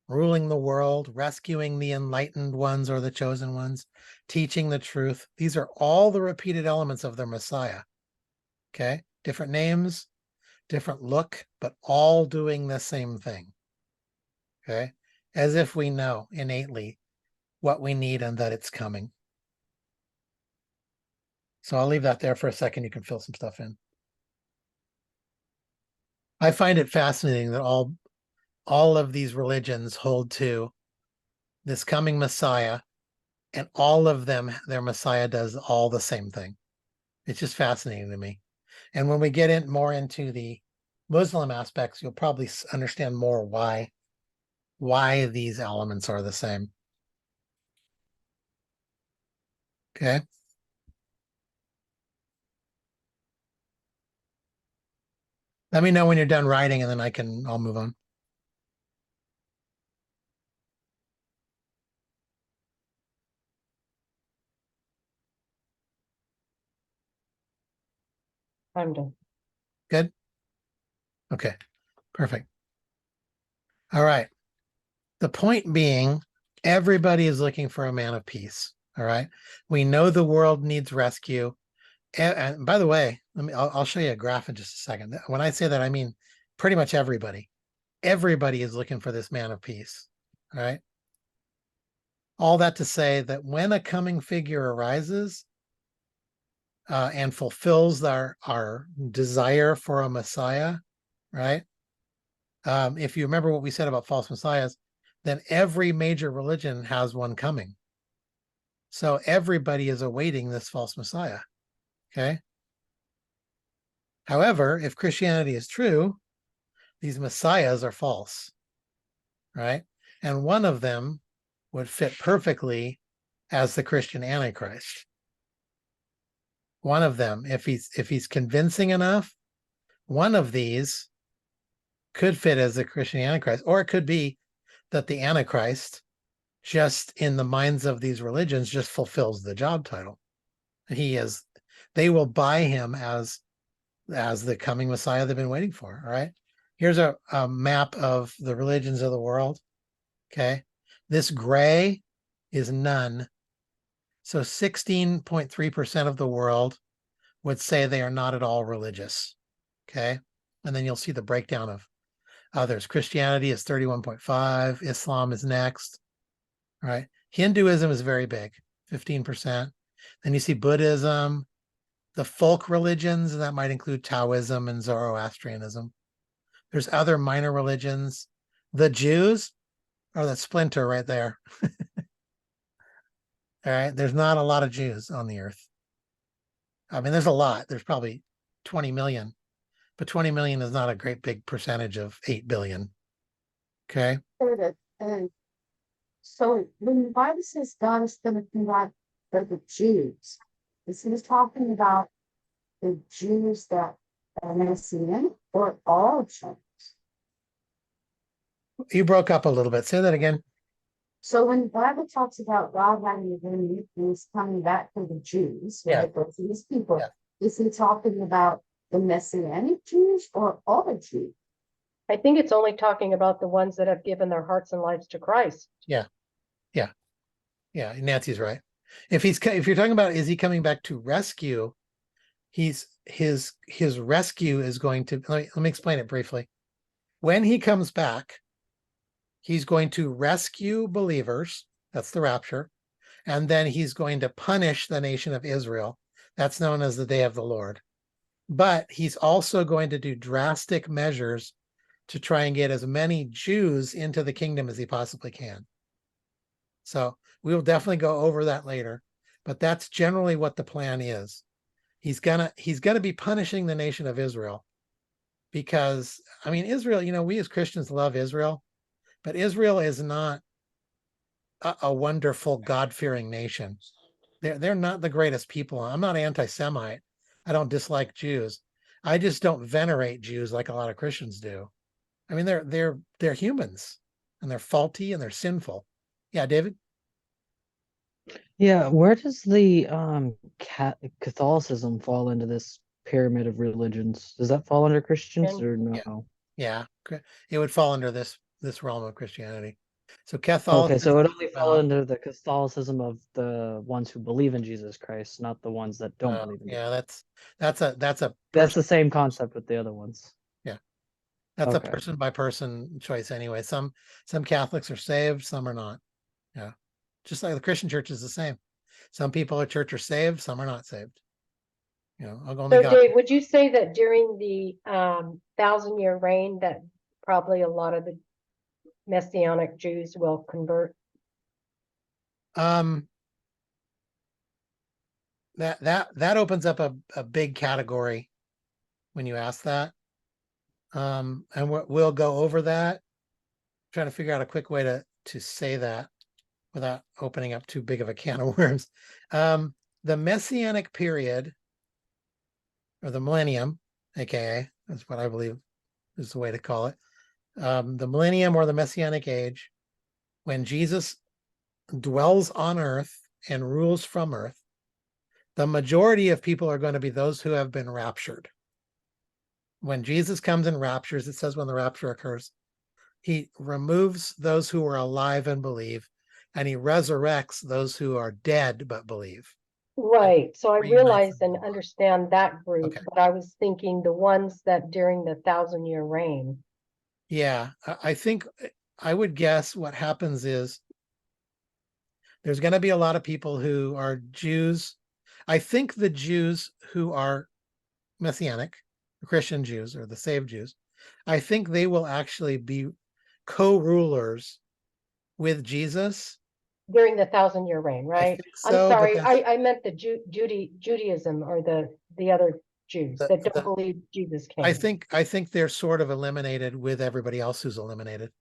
S1: ruling the world, rescuing the enlightened ones or the chosen ones, teaching the truth. These are all the repeated elements of their Messiah. Okay, different names, different look, but all doing the same thing. Okay, as if we know innately what we need and that it's coming. So I'll leave that there for a second. You can fill some stuff in. I find it fascinating that all of these religions hold to this coming Messiah, and all of them, their Messiah does all the same thing. It's just fascinating to me. And when we get in more into the Muslim aspects, you'll probably understand more why these elements are the same. Okay. Let me know when you're done writing, and then I'll move on.
S3: I'm done.
S1: Good. Okay. Perfect. All right. The point being, everybody is looking for a man of peace. All right. We know the world needs rescue. And by the way, I'll show you a graph in just a second. When I say that, I mean pretty much everybody. Everybody is looking for this man of peace. All right. All that to say that when a coming figure arises and fulfills our desire for a Messiah, right? If you remember what we said about false messiahs, then every major religion has one coming. So everybody is awaiting this false messiah. Okay. However, if Christianity is true, these messiahs are false, right? And one of them would fit perfectly as the Christian Antichrist. One of them, if he's convincing enough, one of these could fit as the Christian Antichrist, or it could be that the Antichrist, just in the minds of these religions, just fulfills the job title. They will buy him as the coming Messiah they've been waiting for. All right. Here's a map of the religions of the world. Okay. This gray is none. So 16.3% of the world would say they are not at all religious. Okay. And then you'll see the breakdown of others. Christianity is 31.5. Islam is next. All right. Hinduism is very big, 15%. Then you see Buddhism, the folk religions, and that might include Taoism and Zoroastrianism. There's other minor religions. The Jews are that splinter right there. All right. There's not a lot of Jews on the earth. I mean, there's a lot. There's probably 20 million, but 20 million is not a great big percentage of 8 billion. Okay.
S2: So when the Bible says God is going to convert the Jews, is he talking about the Jews that are Messianic or all Jews?
S1: You broke up a little bit. Say that again.
S2: So when the Bible talks about God having a remnant and he's coming back to the Jews, right, those these people, is he talking about the Messianic Jews or all the Jews?
S3: I think it's only talking about the ones that have given their hearts and lives to Christ.
S1: Yeah, Nancy's right. If you're talking about is he coming back to rescue, his rescue is going to let me explain it briefly. When he comes back, he's going to rescue believers, that's the rapture, and then he's going to punish the nation of Israel. That's known as the day of the Lord. But he's also going to do drastic measures to try and get as many Jews into the kingdom as he possibly can. So we will definitely go over that later, but that's generally what the plan is. He's gonna be punishing the nation of Israel because, I mean, Israel, we as Christians love Israel, but Israel is not a wonderful God-fearing nation. They're not the greatest people. I'm not anti-Semite. I don't dislike Jews. I just don't venerate Jews like a lot of Christians do. I mean, they're humans and they're faulty and they're sinful. Yeah, David?
S4: Yeah, where does the Catholicism fall into this pyramid of religions? Does that fall under Christians or no?
S1: Yeah. It would fall under this realm of Christianity. So
S4: Okay,
S1: Catholicism.
S4: so it would only fall under the Catholicism of the ones who believe in Jesus Christ, not the ones that don't believe in Jesus.
S1: Yeah, that's
S4: the same concept with the other ones.
S1: Yeah. That's a person by person choice anyway. Some Catholics are saved, some are not. Yeah. Just like the Christian church is the same. Some people at church are saved, some are not saved.
S3: So Dave, would you say that during the 1,000-year reign that probably a lot of the Messianic Jews will convert?
S1: That opens up a big category when you ask that. And we'll go over that. I'm trying to figure out a quick way to say that without opening up too big of a can of worms. The Messianic period, or the millennium, aka, that's what I believe is the way to call it. The millennium or the Messianic age, when Jesus dwells on earth and rules from earth, the majority of people are going to be those who have been raptured. When Jesus comes and raptures, it says when the rapture occurs, he removes those who are alive and believe, and he resurrects those who are dead but believe.
S3: Right. So I realize and understand that group, but I was thinking the ones that during the 1,000-year reign.
S1: Yeah, I think I would guess what happens is there's going to be a lot of people who are Jews. I think the Jews who are Messianic, the Christian Jews or the saved Jews, I think they will actually be co-rulers with Jesus
S3: during the 1,000-year reign,
S1: I
S3: right?
S1: think
S3: I'm
S1: so, but
S3: sorry,
S1: that's-
S3: I meant the Judaism or the other Jews that don't believe Jesus came.
S1: I think they're sort of eliminated with everybody else who's eliminated.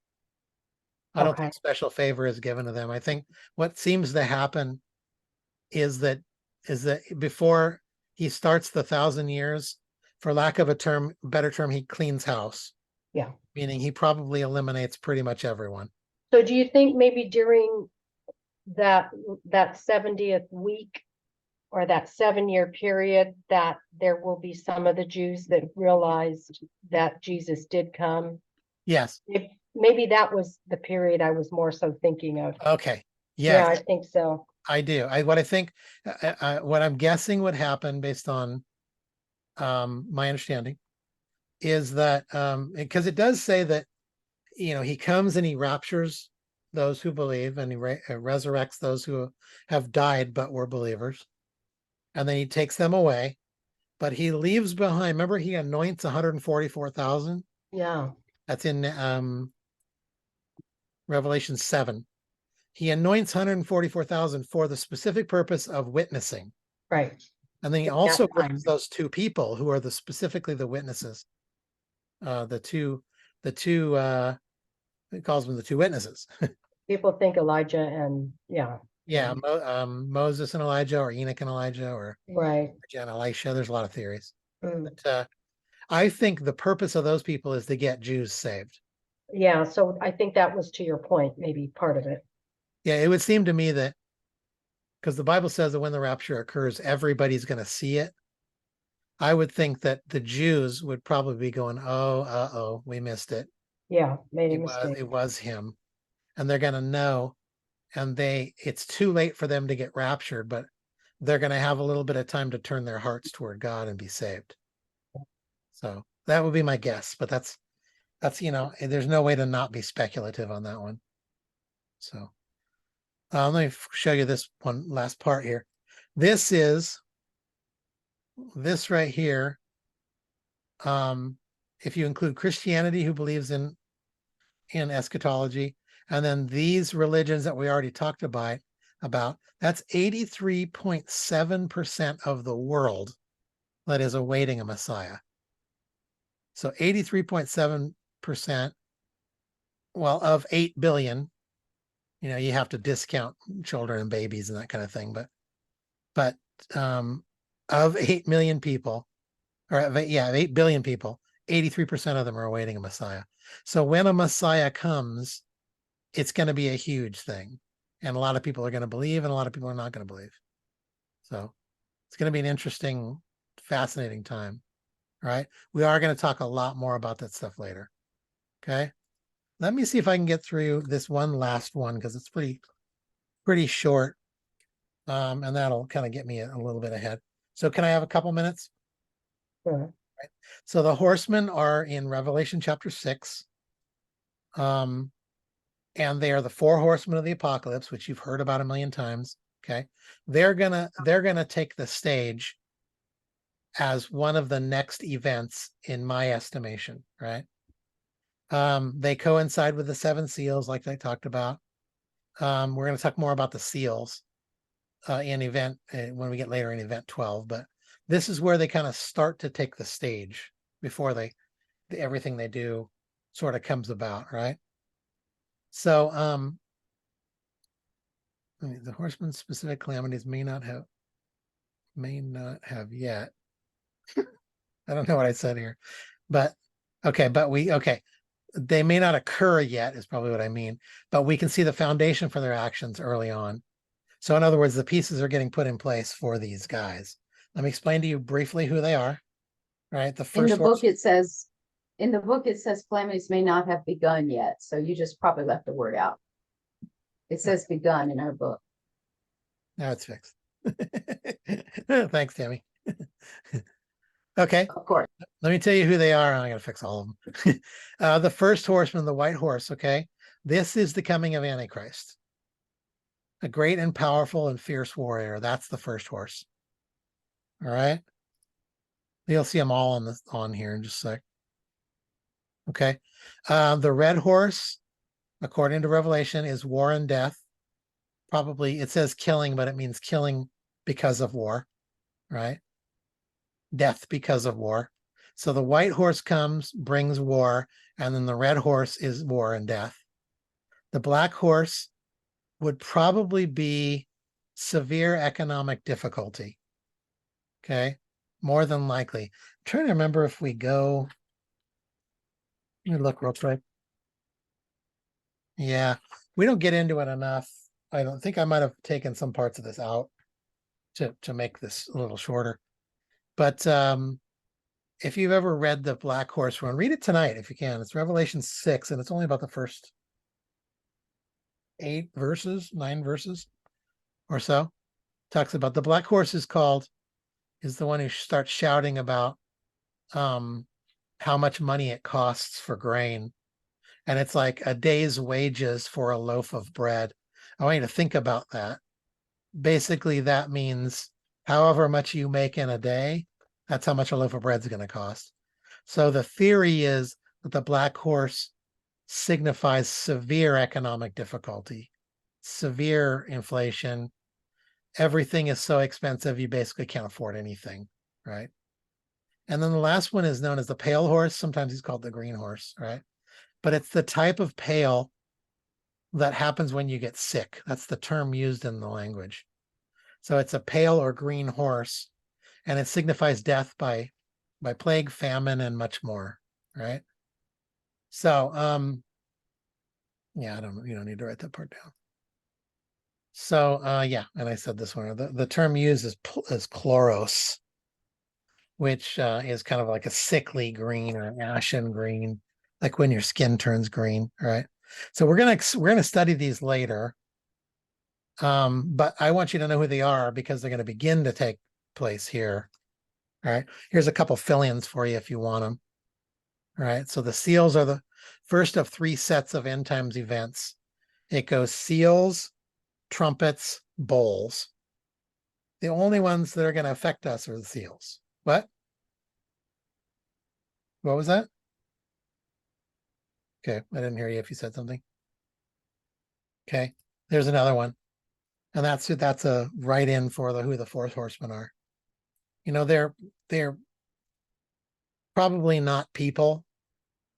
S1: I don't think special favor is given to them. I think what seems to happen is that before he starts the 1,000 years, for lack of a better term, he cleans house.
S3: Yeah.
S1: Meaning he probably eliminates pretty much everyone.
S3: So do you think maybe during that 70th week or that 7-year period that there will be some of the Jews that realized that Jesus did come?
S1: Yes.
S3: Maybe that was the period I was more so thinking of.
S1: Okay. Yes.
S3: Yeah, I think so.
S1: I do. What I'm guessing would happen based on my understanding is that because it does say that, he comes and he raptures those who believe, and he resurrects those who have died but were believers, and then he takes them away, but he leaves behind. Remember, he anoints 144,000.
S3: Yeah,
S1: that's in Revelation 7. He anoints 144,000 for the specific purpose of witnessing.
S3: right.
S1: And then he also brings those two people who are specifically the witnesses. The two he calls them the two witnesses.
S3: People think Elijah and
S1: Moses and Elijah, or Enoch and Elijah, or
S3: right.
S1: Elijah and Elisha. There's a lot of theories. But I think the purpose of those people is to get Jews saved.
S3: Yeah, so I think that was to your point, maybe part of it.
S1: Yeah, it would seem to me that, because the Bible says that when the rapture occurs, everybody's going to see it. I would think that the Jews would probably be going, oh, we missed it.
S3: Yeah, made a mistake.
S1: It was him. And they're going to know, and it's too late for them to get raptured, but they're going to have a little bit of time to turn their hearts toward God and be saved. So that would be my guess, but that's, there's no way to not be speculative on that one. So let me show you this one last part here. This right here. If you include Christianity, who believes in eschatology, and then these religions that we already talked about, that's 83.7% of the world that is awaiting a Messiah. So 83.7%, well, of 8 billion, you have to discount children and babies and that kind of thing, but of 8 million people, or of 8 billion people, 83% of them are awaiting a Messiah. So when a Messiah comes, it's going to be a huge thing. And a lot of people are going to believe, and a lot of people are not going to believe. So it's going to be an interesting, fascinating time. Right? We are going to talk a lot more about that stuff later. Okay. Let me see if I can get through this one last one, because it's pretty short. And that'll kind of get me a little bit ahead. So can I have a couple minutes?
S3: Sure.
S1: Right. So the horsemen are in Revelation chapter 6. And they are the 4 horsemen of the apocalypse, which you've heard about a million times. Okay. They're gonna take the stage as one of the next events, in my estimation, right? They coincide with the 7 seals, like I talked about. We're going to talk more about the seals when we get later in event 12, but this is where they kind of start to take the stage before everything they do sort of comes about, right? So the horsemen's specific calamities may not have yet. I don't know what I said here, but okay, they may not occur yet is probably what I mean, but we can see the foundation for their actions early on. So in other words, the pieces are getting put in place for these guys. Let me explain to you briefly who they are. Right. The first
S2: in the book it says calamities may not have begun yet. So you just probably left the word out. It says begun in our book.
S1: Now it's fixed. Thanks, Tammy. Okay.
S2: Of course.
S1: Let me tell you who they are. I'm going to fix all of them. The first horseman, the white horse. Okay. This is the coming of Antichrist. A great and powerful and fierce warrior. That's the first horse. All right. You'll see them all on here in just a sec. Okay. The red horse, according to Revelation, is war and death. probably, it says killing, but it means killing because of war, right? Death because of war. So the white horse comes, brings war, and then the red horse is war and death. The black horse would probably be severe economic difficulty. Okay, more than likely. I'm trying to remember if we go. Let me look real quick. Yeah, we don't get into it enough. I don't think I might have taken some parts of this out to make this a little shorter. But if you've ever read the Black Horse one, read it tonight if you can. It's Revelation 6, and it's only about the first 9 verses or so. Talks about the black horse is the one who starts shouting about how much money it costs for grain. And it's like a day's wages for a loaf of bread. I want you to think about that. Basically, that means however much you make in a day, that's how much a loaf of bread is going to cost. So the theory is that the black horse signifies severe economic difficulty, severe inflation. Everything is so expensive, you basically can't afford anything, right? And then the last one is known as the pale horse. Sometimes he's called the green horse, right? But it's the type of pale that happens when you get sick. That's the term used in the language. So it's a pale or green horse, and it signifies death by plague, famine, and much more, right? So, yeah, you don't need to write that part down. So, yeah, and I said this one, the term used is chloros, which is kind of like a sickly green or an ashen green, like when your skin turns green, right? So we're gonna study these later, but I want you to know who they are because they're going to begin to take place here. All right, here's a couple fill-ins for you if you want them. All right, so the seals are the first of 3 sets of end times events. It goes seals, trumpets, bowls. The only ones that are going to affect us are the seals. What was that? Okay, I didn't hear you if you said something. Okay, there's another one. And that's a write-in for who the 4th horsemen are. You know, they're probably not people.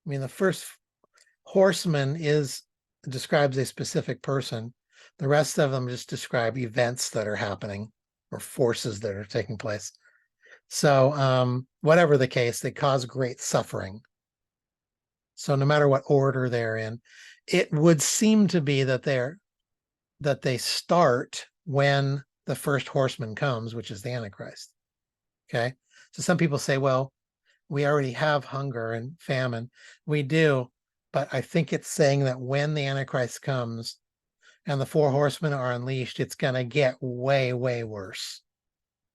S1: I mean, the first horseman describes a specific person. The rest of them just describe events that are happening or forces that are taking place. So whatever the case, they cause great suffering. So no matter what order they're in, it would seem to be that they start when the first horseman comes, which is the Antichrist. Okay. So some people say, well, we already have hunger and famine. We do, but I think it's saying that when the Antichrist comes and the 4 horsemen are unleashed, it's going to get way, way worse.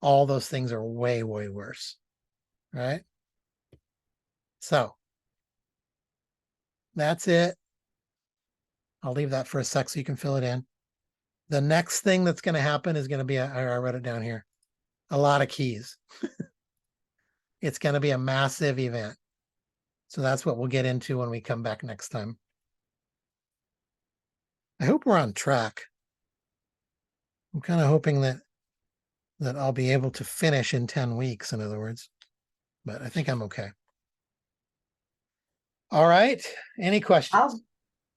S1: All those things are way, way worse. Right? So that's it. I'll leave that for a sec so you can fill it in. The next thing that's going to happen is going to be, I wrote it down here, a lot of keys. It's going to be a massive event. So that's what we'll get into when we come back next time. I hope we're on track. I'm kind of hoping that I'll be able to finish in 10 weeks, in other words, but I think I'm okay. All right. Any questions?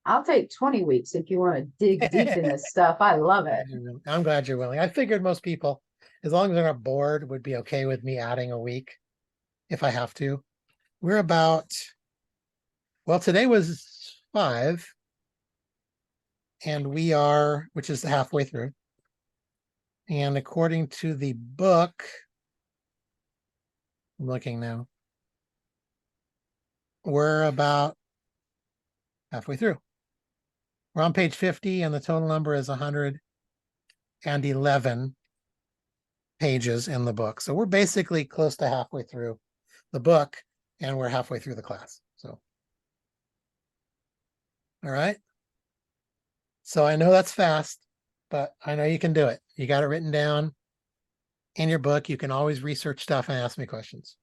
S2: I'll take 20 weeks if you want to dig deep in this stuff. I love it.
S1: I'm glad you're willing. I figured most people, as long as they're not bored, would be okay with me adding a week if I have to. We're about, well, today was 5, and we are, which is halfway through. And according to the book, I'm looking now, we're about halfway through. We're on page 50, and the total number is 111 pages in the book. So we're basically close to halfway through the book, and we're halfway through the class. So, all right. So I know that's fast, but I know you can do it. You got it written down in your book. You can always research stuff and ask me questions.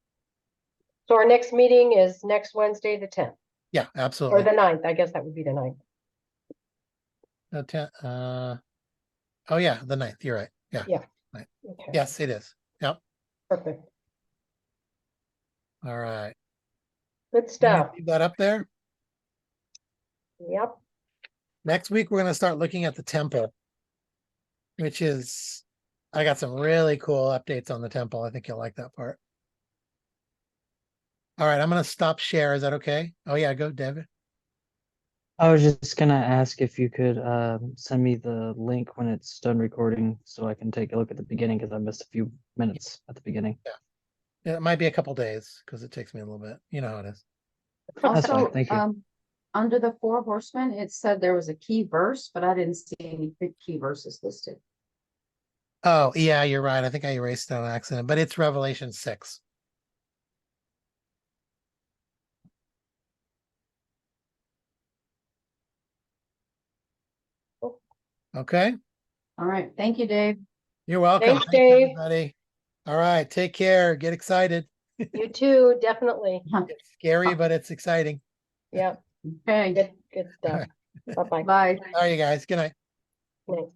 S3: So our next meeting is next Wednesday, the 10th.
S1: Yeah, absolutely.
S3: Or the 9th. I guess that would be the 9th.
S1: No, Oh yeah, the 9th. You're right. Yeah.
S3: Yeah.
S1: Right.
S3: Okay,
S1: Yes, it is. Yep.
S3: perfect.
S1: All right.
S3: Good
S1: You want me to
S3: stuff.
S1: leave that up there.
S3: Yep.
S1: Next week, we're going to start looking at the temple, which is, I got some really cool updates on the temple. I think you'll like that part. All right, I'm going to stop share. Is that okay? Oh yeah, go, David.
S4: I was just gonna ask if you could send me the link when it's done recording so I can take a look at the beginning because I missed a few minutes at the beginning.
S1: Yeah, it might be a couple days because it takes me a little bit. You know how it is.
S4: That's fine,
S2: Also,
S4: thank you.
S2: under the 4 horsemen, it said there was a key verse, but I didn't see any key verses listed.
S1: Oh yeah, you're right. I think I erased it on accident, but it's Revelation 6. Okay.
S2: All right. Thank you, Dave.
S1: You're welcome.
S3: Thanks, Dave.
S1: Everybody. All right. Take care. Get excited.
S3: You too, definitely.
S1: It's scary, but it's exciting.
S3: Yep,
S2: Okay.
S3: good stuff. Bye-bye.
S2: Bye.
S1: All right, you guys. Good night.
S3: Night.